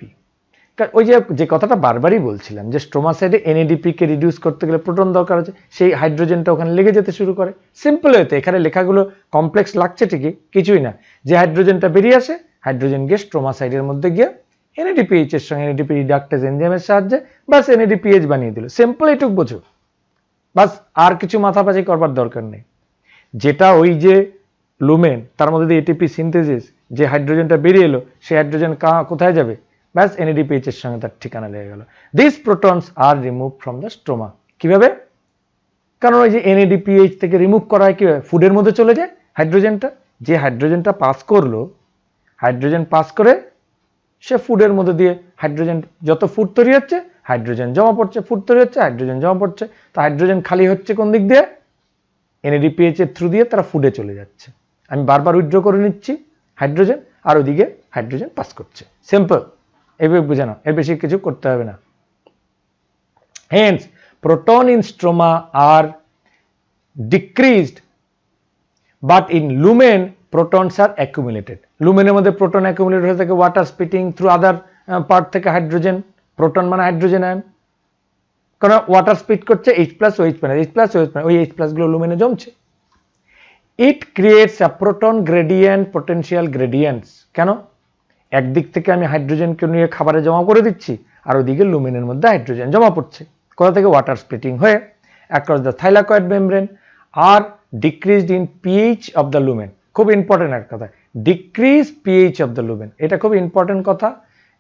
ওই যে কথাটা বারবারই বলছিলাম যে স্ট্রোমা সাইডে NADP কে রিডিউস করতে গেলে প্রোটন দরকার আছে, সেই হাইড্রোজেনটা ওখানে লেগে যেতে শুরু করে। সিম্পল হতে এখানে লেখাগুলো কমপ্লেক্স লাগছে ঠিকই, কিছুই না। যে হাইড্রোজেনটা বেরিয়ে আসে, হাইড্রোজেন গিয়ে স্ট্রোমা সাইডের মধ্যে গিয়ে NADPH এর সঙ্গে NADP রিডাক্টেজ এনজাইমের সাহায্যে বাস NADPH বানিয়ে দিল। সিম্পল এটুক বোঝো, বাস আর কিছু মাথাপাচি করবার দরকার নেই। যেটা ওই যে লুমেন, তার মধ্যে দিয়ে ATP সিনথেসিস, যে হাইড্রোজেনটা বেরিয়ে এলো, সেই হাইড্রোজেন কোথায় যাবে? ব্যাস NADPH এর সঙ্গে তার ঠিকানা লেগে গেল। This protons are remove from the stroma. কিভাবে? কারণ ওই যে NADPH থেকে রিমুভ করা হয় কিভাবে? ফুডের মধ্যে চলে যায় হাইড্রোজেনটা। যে হাইড্রোজেনটা পাস করলো, হাইড্রোজেন পাস করে সে ফুডের মধ্যে দিয়ে হাইড্রোজেন, যত ফুড তৈরি হচ্ছে হাইড্রোজেন জমা পড়ছে, ফুড তৈরি হচ্ছে হাইড্রোজেন জমা পড়ছে। তো হাইড্রোজেন খালি হচ্ছে কোন দিক দিয়ে? NADPH এর থ্রু দিয়ে তারা ফুডে চলে যাচ্ছে। আমি বারবার উইথড্র করে নিচ্ছি হাইড্রোজেন, আর ওইদিকে হাইড্রোজেন পাস করছে। সিম্পল, এভাবে বুঝে নাও, এর বেশি কিছু করতে হবে না। Hence proton in stroma are decreased but in lumen protons are accumulated. লুমেনের মধ্যে প্রোটন অ্যাকুমুলেট হয়ে থাকে water splitting through other part থেকে হাইড্রোজেন। প্রোটন মানে হাইড্রোজেন আয়ন, কারণ ওয়াটার স্প্লিট করছে H+, OH-, ওই H+ গুলো লুমেনে জমছে। It creates a proton gradient, potential gradients. কেন? একদিক থেকে আমি হাইড্রোজেনকে নিয়ে খাবারে জমা করে দিচ্ছি, আর ওদিকে লুমেনের মধ্যে হাইড্রোজেন জমা পড়ছে। কোথা থেকে? ওয়াটার স্প্লিটিং হয়ে। Across the thylakoid membrane are decreased in pH of the lumen. খুব ইম্পর্টেন্ট একটা কথা, decrease pH of the lumen. এটা খুব ইম্পর্টেন্ট কথা,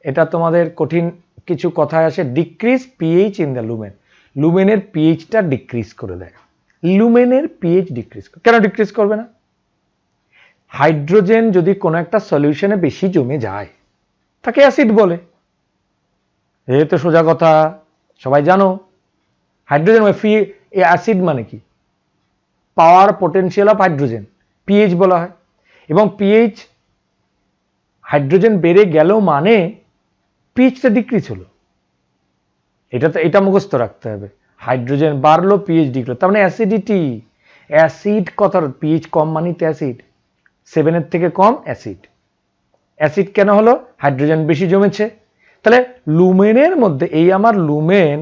এটা তোমাদের কঠিন কিছু কথায় আসে। Decrease pH in the lumen, লুমেনের pHটা ডিক্রিজ করে দেয়। লুমেনের pH ডিক্রিজ, কেন ডিক্রিজ করবে না? হাইড্রোজেন যদি কোনো একটা সলিউশনে বেশি জমে যায় তাকে অ্যাসিড বলে। এই তো সোজা কথা, সবাই জানো। হাইড্রোজেন অ্যাসিড মানে কি? পাওয়ার পোটেনশিয়াল অফ হাইড্রোজেন, pH বলা হয়। এবং pH হাইড্রোজেন বেড়ে গেল মানে pHটা ডিক্রিজ হলো। এটা মুখস্থ রাখতে হবে। হাইড্রোজেন বাড়লো, pH ডিক্রিজ, তার মানে অ্যাসিডিটি। অ্যাসিড কথার pH কম মানে অ্যাসিড, 7 এর থেকে কম অ্যাসিড। অ্যাসিড কেন হলো? হাইড্রোজেন বেশি জমেছে। তাহলে লুমেনের মধ্যে, এই আমার লুমেন,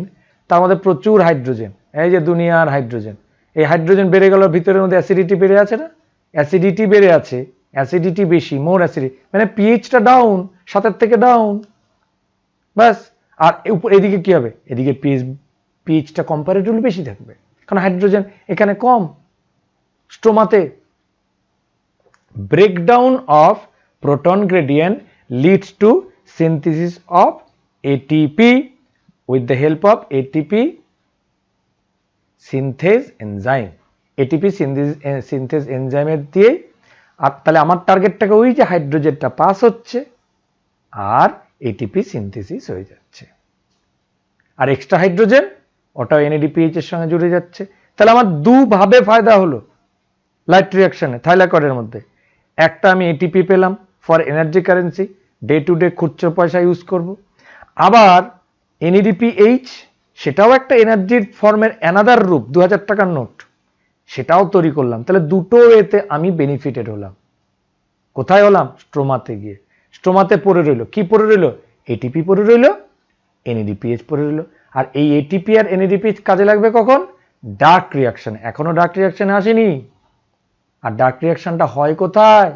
তার মধ্যে প্রচুর হাইড্রোজেন, এই যে দুনিয়ার হাইড্রোজেন। এই হাইড্রোজেন বেড়ে গেল, ভিতরের মধ্যে অ্যাসিডিটি বেড়ে আছে না? অ্যাসিডিটি বেড়ে আছে, অ্যাসিডিটি বেশি, মোর অ্যাসিডিটি, মানে পিএইচটা ডাউন, 7 থেকে ডাউন, ব্যাস। আর এদিকে কি হবে, এদিকে পিএইচটা কম্পারেটিভলি বেশি থাকবে, কারণ হাইড্রোজেন এখানে কম স্ট্রোমাতে। Breakdown of proton gradient leads to synthesis of ATP with the help of ATP synthase enzyme, ATP synthase enzyme এর দিয়ে। আর তাহলে আমার টার্গেটটাকে ওই যে হাইড্রোজেনটা পাস হচ্ছে আর এটিপি সিনথেসিস হয়ে যাচ্ছে, আর এক্সট্রা হাইড্রোজেন ওটাও NADPH এর সঙ্গে জুড়ে যাচ্ছে। তাহলে আমার দুভাবে ফায়দা হলো লাইট রিঅ্যাকশনে থাইলাকয়েডের মধ্যে। একটা আমি এটিপি পেলাম for energy currency, day to day খুচরো পয়সা ইউজ করব। আবার NADPH সেটাও একটা এনার্জির ফর্মের অ্যানাদার রূপ, 2000 টাকার নোট, সেটাও তৈরি করলাম। তাহলে দুটো এতে আমি বেনিফিটেড হলাম। কোথায় হলাম? স্ট্রোমাতে গিয়ে। স্ট্রোমাতে পড়ে রইল, কি পড়ে রইল? এটিপি পড়ে রইল, NADPH পড়ে রইল। আর এই এটিপি আর NADPH কাজে লাগবে কখন? Dark reaction. এখনো ডার্ক রিঅ্যাকশনে আসেনি। আর ডার্ক রিঅ্যাকশনটা হয় কোথায়?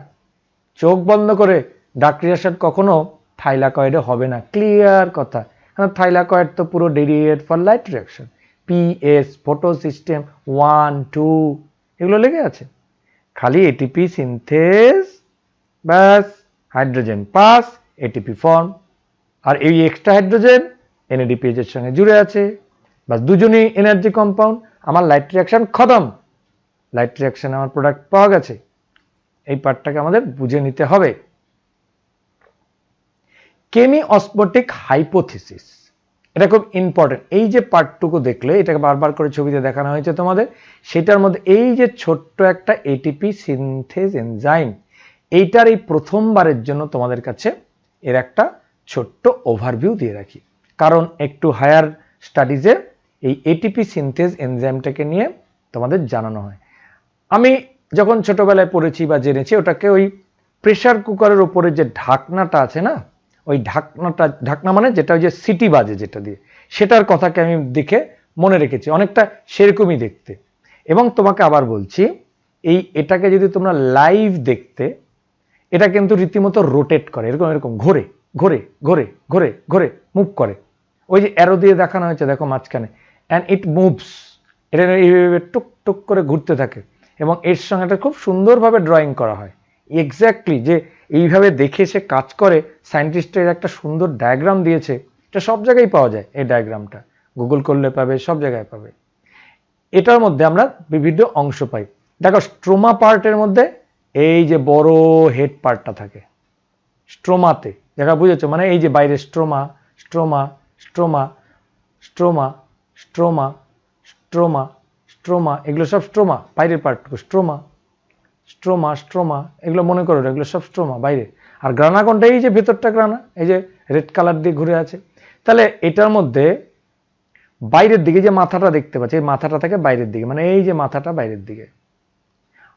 চোখ বন্ধ করে। ডার্ক রিঅ্যাকশন কখনো থাইলাকয়েডে হবে না, ক্লিয়ার কথা। কারণ থাইলাকয়েড তো পুরো dedicated for light reaction. PS, photo system 1, 2 এগুলো লেগে আছে। খালি এটিপি সিনথেস, ব্যাস, হাইড্রোজেন পাস, এটিপি ফর্ম। আর এই এক্সট্রা হাইড্রোজেন NADPH এর সঙ্গে জুড়ে আছে, বাস, দুজনই এনার্জি কম্পাউন্ড। আমার লাইট রিঅ্যাকশন খতম, লাইট রিঅ্যাকশন আমার প্রোডাক্ট পাওয়া গেছে। এই পার্টটাকে আমাদের বুঝে নিতে হবে। কেমিঅসমোটিক হাইপোথিসিস, এটা খুব ইম্পর্টেন্ট। এই যে পার্টটুকু দেখলে, এটাকে বারবার করে ছবিতে দেখানো হয়েছে তোমাদের, সেটার মধ্যে এই যে ছোট্ট একটা এটিপি সিনথেজ এনজাইম, এইটার এই প্রথমবারের জন্য তোমাদের কাছে এর একটা ছোট্ট ওভারভিউ দিয়ে রাখি, কারণ একটু হায়ার স্টাডিজে এই এটিপি সিনথেজ এনজাইমটাকে নিয়ে তোমাদের জানানো হয়। আমি যখন ছোটবেলায় পড়েছি বা জেনেছি, ওটাকে ওই প্রেসার কুকারের উপরে যে ঢাকনাটা আছে না, ওই ঢাকনা মানে যেটা ওই যে সিটি বাজে যেটা দিয়ে, সেটার কথাকে আমি দেখে মনে রেখেছি, অনেকটা সেরকমই দেখতে। এবং তোমাকে আবার বলছি, এটাকে যদি তোমরা লাইভ দেখতে, এটা কিন্তু রীতিমতো রোটেট করে, এরকম এরকম ঘোরে ঘোরে ঘোরে ঘোরে ঘোরে মুভ করে। ওই যে অ্যারো দিয়ে দেখানো হয়েছে দেখো মাঝখানে, অ্যান্ড ইট মুভস, এটা এইভাবে টুক টুক করে ঘুরতে থাকে। এবং এর সঙ্গে এটা খুব সুন্দরভাবে ড্রয়িং করা হয়, এক্স্যাক্টলি যে এইভাবে দেখে সে কাজ করে। সায়েন্টিস্টের একটা সুন্দর ডায়াগ্রাম দিয়েছে, এটা সব জায়গায় পাওয়া যায়। এই ডায়াগ্রামটা গুগল করলে পাবে, সব জায়গায় পাবে। এটার মধ্যে আমরা বিভিন্ন অংশ পাই। দেখো স্ট্রোমা পার্টের মধ্যে এই যে বড় হেড পার্টটা থাকে স্ট্রোমাতে, দেখা বুঝেছো? মানে এই যে বাইরে stroma stroma stroma stroma stroma stroma stroma, এগুলো সব স্ট্রোমা, বাইরের পার্টটুকু স্ট্রোমা স্ট্রোমা স্ট্রোমা, এগুলো মনে করো, এগুলো সব স্ট্রোমা বাইরে। আর গ্রানা কোনটা? এই যে ভেতরটা গ্রানা, এই যে রেড কালার দিয়ে ঘুরে আছে। তাহলে এটার মধ্যে বাইরের দিকে যে মাথাটা দেখতে পাচ্ছি, এই মাথাটা থাকে বাইরের দিকে, মানে এই যে মাথাটা বাইরের দিকে।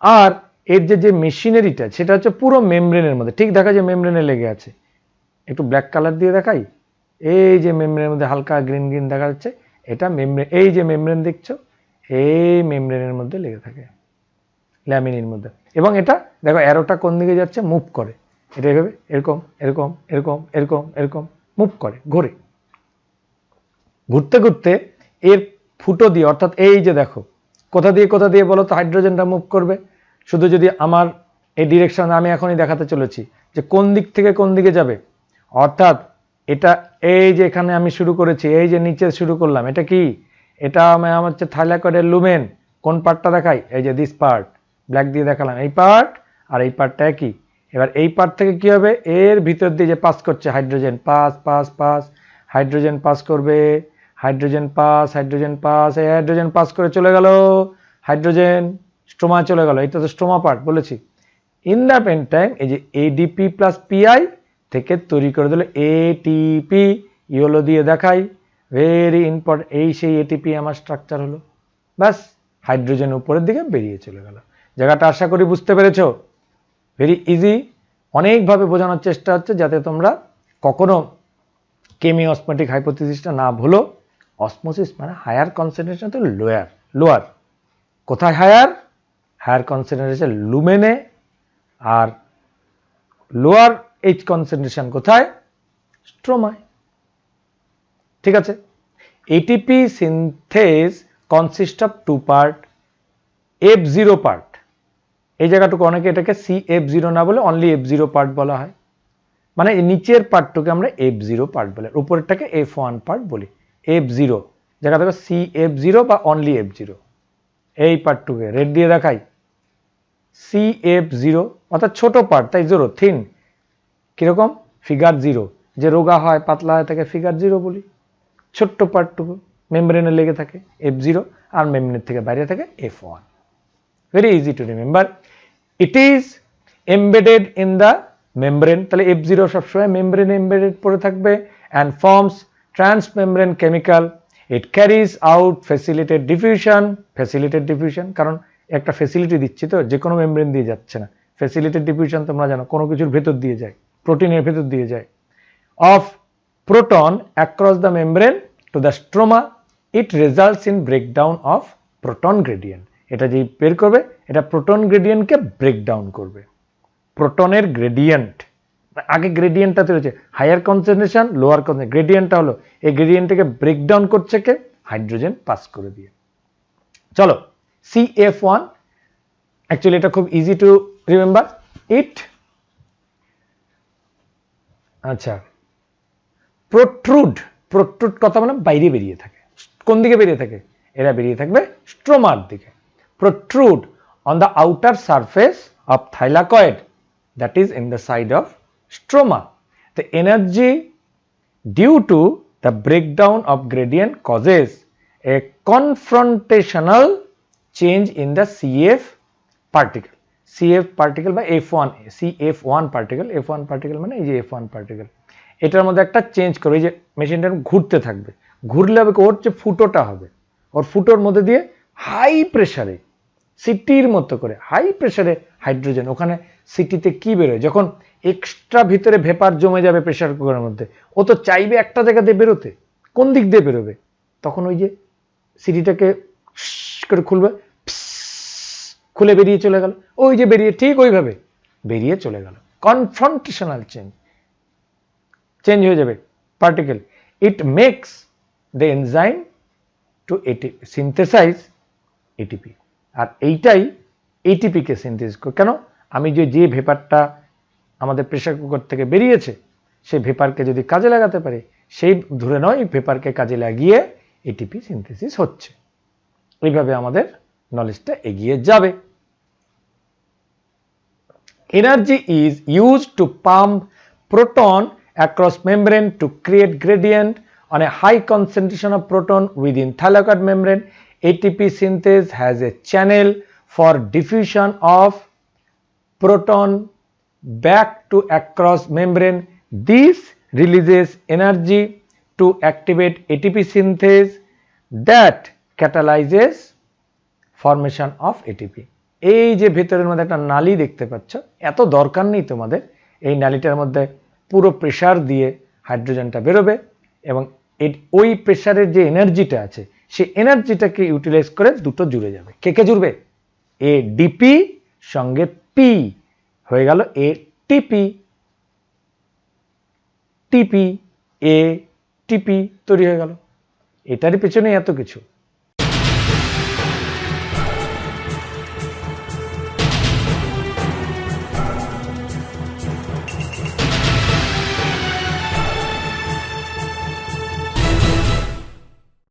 আর এর যে মেশিনারিটা, সেটা হচ্ছে পুরো মেমব্রেনের মধ্যে, ঠিক দেখা যায় মেমব্রেনে লেগে আছে। একটু ব্ল্যাক কালার দিয়ে দেখাই, এই যে মেমব্রেনের মধ্যে হালকা গ্রিন গ্রিন দেখা যাচ্ছে, এটা মেমব্রেন। এই যে মেমব্রেন দেখছো, এই মেমব্রেনের মধ্যে লেগে থাকে, ল্যামিনের মধ্যে। এবং এটা দেখো অ্যারোটা কোন দিকে যাচ্ছে, মুভ করে, এটা এভাবে এরকম এরকম এরকম এরকম এরকম মুভ করে, ঘোরে। ঘুরতে ঘুরতে এর ফুটো দিয়ে, অর্থাৎ এই যে দেখো কোথা দিয়ে বলো তো হাইড্রোজেনটা মুভ করবে। শুধু যদি আমার এই ডিরেকশন আমি এখনই দেখাতে চলেছি যে কোন দিক থেকে কোন দিকে যাবে। অর্থাৎ এটা এই যে এখানে আমি শুরু করেছি, এই যে নিচে শুরু করলাম, এটা কি? এটা আমার হচ্ছে থাইলাকয়েডের লুমেন। কোন পার্টটা দেখাই? এই যে দিস পার্ট, ব্ল্যাক দিয়ে দেখালাম, এই পার্ট আর এই পার্টটা একই। এবার এই পার্ট থেকে কি হবে? এর ভিতর দিয়ে যে পাস করছে hydrogen, pass pass pass, hydrogen pass করবে, হাইড্রোজেন পাস, হাইড্রোজেন পাস, এই হাইড্রোজেন পাস করে চলে গেল, হাইড্রোজেন স্ট্রোমা চলে গেল। এটা তো স্ট্রোমা পার্ট বলেছি। ইন দ্য পেন টাইম এই যে ADP প্লাস PI থেকে তৈরি করে দিল ATP, ইয়েলো দিয়ে দেখাই, ভেরি ইম্পর্টেন্ট। এই সেই ATP আমার স্ট্রাকচার হলো, ব্যাস, হাইড্রোজেন উপরের দিকে বেরিয়ে চলে গেল। জায়গাটা আশা করি বুঝতে পেরেছো? Very easy. অনেকভাবে বোঝানোর চেষ্টা হচ্ছে যাতে তোমরা কখনো কেমিঅসমোটিক হাইপোথিসিসটা না ভুলো। অসমোসিস মানে হায়ার কনসেন্ট্রেশন তো লোয়ার। কোথায় হায়ার? হায়ার কনসেন্ট্রেশন লুমেনে, আর লোয়ার H কনসেন্ট্রেশন কোথায়? স্ট্রোমায়। ঠিক আছে, ATP synthase consist of two part, F0 part, এই জায়গাটুকু অনেকে এটাকে CF0 না বলে অনলি F0 পার্ট বলা হয়, মানে নিচের পার্টটুকে আমরা F0 পার্ট বলি, উপরেরটাকে F1 পার্ট বলি। F0 জায়গা থেকে CF0 বা অনলি F0, এই পার্টটুকে রেড দিয়ে দেখাই, CF0 অর্থাৎ ছোট পার্ট, তাই জিরো থিন, কিরকম ফিগার 0, যে রোগা হয় পাতলা হয় তাকে ফিগার 0 বলি। ছোট্ট পার্টটুকু মেমব্রেনে লেগে থাকে F0, আর মেমব্রেনের থেকে বাইরে থাকে F1। Very easy to remember. It is embedded in the membrane, তাহলে F0 সবসময় মেমব্রেনে এমবেডেড পড়ে থাকবে, and forms transmembrane chemical. It carries out facilitated diffusion, facilitated diffusion কারণ একটা ফ্যাসিলিটি দিচ্ছি তো, যে কোনো মেমব্রেন দিয়ে যাচ্ছে না। ফ্যাসিলিটেড ডিফিউশন তোমরা জানো, কোনো কিছুর ভেতর দিয়ে যায়, প্রোটিনের ভেতর দিয়ে যায়। Of proton across the membrane to the stroma, it results in breakdown of proton gradient. এটা যে বের করবে, এটা প্রোটন গ্রেডিয়েন্টকে ব্রেকডাউন করবে। প্রোটনের গ্রেডিয়েন্ট, আগে গ্রেডিয়েন্টটা তৈরি হচ্ছে হায়ার কনসেন্ট্রেশন লোয়ার কনসেন্ট্রেশন, গ্রেডিয়েন্টটা হলো এই গ্রেডিয়েন্টটাকে ব্রেকডাউন করছে কে? হাইড্রোজেন পাস করে দিয়ে। চলো CF1, অ্যাকচুয়ালি এটা খুব ইজি টু রিমেম্বার। ইট আচ্ছা প্রোট্রুড, প্রোট্রুড কথা মানে বাইরে বেরিয়ে থাকে। কোন দিকে বেরিয়ে থাকে? এরা বেরিয়ে থাকবে স্ট্রোমার দিকে। Protrude on the outer surface of thylakoid, that is in the side of stroma. The energy due to the breakdown of gradient causes a confrontational change in the CF particle. CF particle by F1, CF1 particle, F1 particle মানে এই যে F1 particle, এটার মধ্যে একটা change করবে। এই যে মেশিনটা ঘুরতে থাকবে, ঘুরলে হবে ওর যে ফুটোটা হবে, ওর ফুটোর মধ্যে দিয়ে হাই প্রেসারে, সিটির মতো করে হাই প্রেসারে হাইড্রোজেন, ওখানে সিটিতে কি বেরোয়, যখন এক্সট্রা ভিতরে ভেপার জমে যাবে প্রেসার কুকারের মধ্যে, ও তো চাইবে একটা জায়গা দিয়ে বেরোতে, কোন দিক দিয়ে বেরোবে? তখন ওই যে সিটিটাকে করে খুলবে, খুলে বেরিয়ে চলে গেল, ওই যে বেরিয়ে ঠিক ওইভাবে বেরিয়ে চলে গেল। কনফ্রন্টেশনাল চেঞ্জ হয়ে যাবে particle. It makes the enzyme to synthesise ATP, আর এইটাই এটিপি কে সিনথেসিস করে। কেন? আমি যে ভেপারটা আমাদের প্রেসার কুকার থেকে বেরিয়েছে, সেই ভেপারকে যদি কাজে লাগাতে পারি, সেই ধরে নয় ভেপারকে কাজে লাগিয়ে এটিপি সিনথেসিস হচ্ছে। এইভাবে আমাদের নলেজটা এগিয়ে যাবে। Energy is used to pump proton across membrane to create gradient on a high concentration of proton within thylakoid membrane. ATP synthase has a channel for diffusion of proton back to across membrane. This releases energy to activate ATP synthase that catalyzes formation of ATP. এই যে ভেতরের মধ্যে একটা নালী দেখতে পাচ্ছ, এত দরকার নেই তোমাদের, এই নালীটার মধ্যে পুরো প্রেসার দিয়ে হাইড্রোজেনটা বেরোবে, এবং ওই প্রেসারের যে এনার্জিটা আছে সেই এনার্জিটাকে ইউটিলাইজ করে দুটো জুড়ে যাবে। কে জুড়বে? ADP সঙ্গে P হয়ে গেল ATP, TP ATP তৈরি হয়ে গেল। এটারই পেছনে এত কিছু।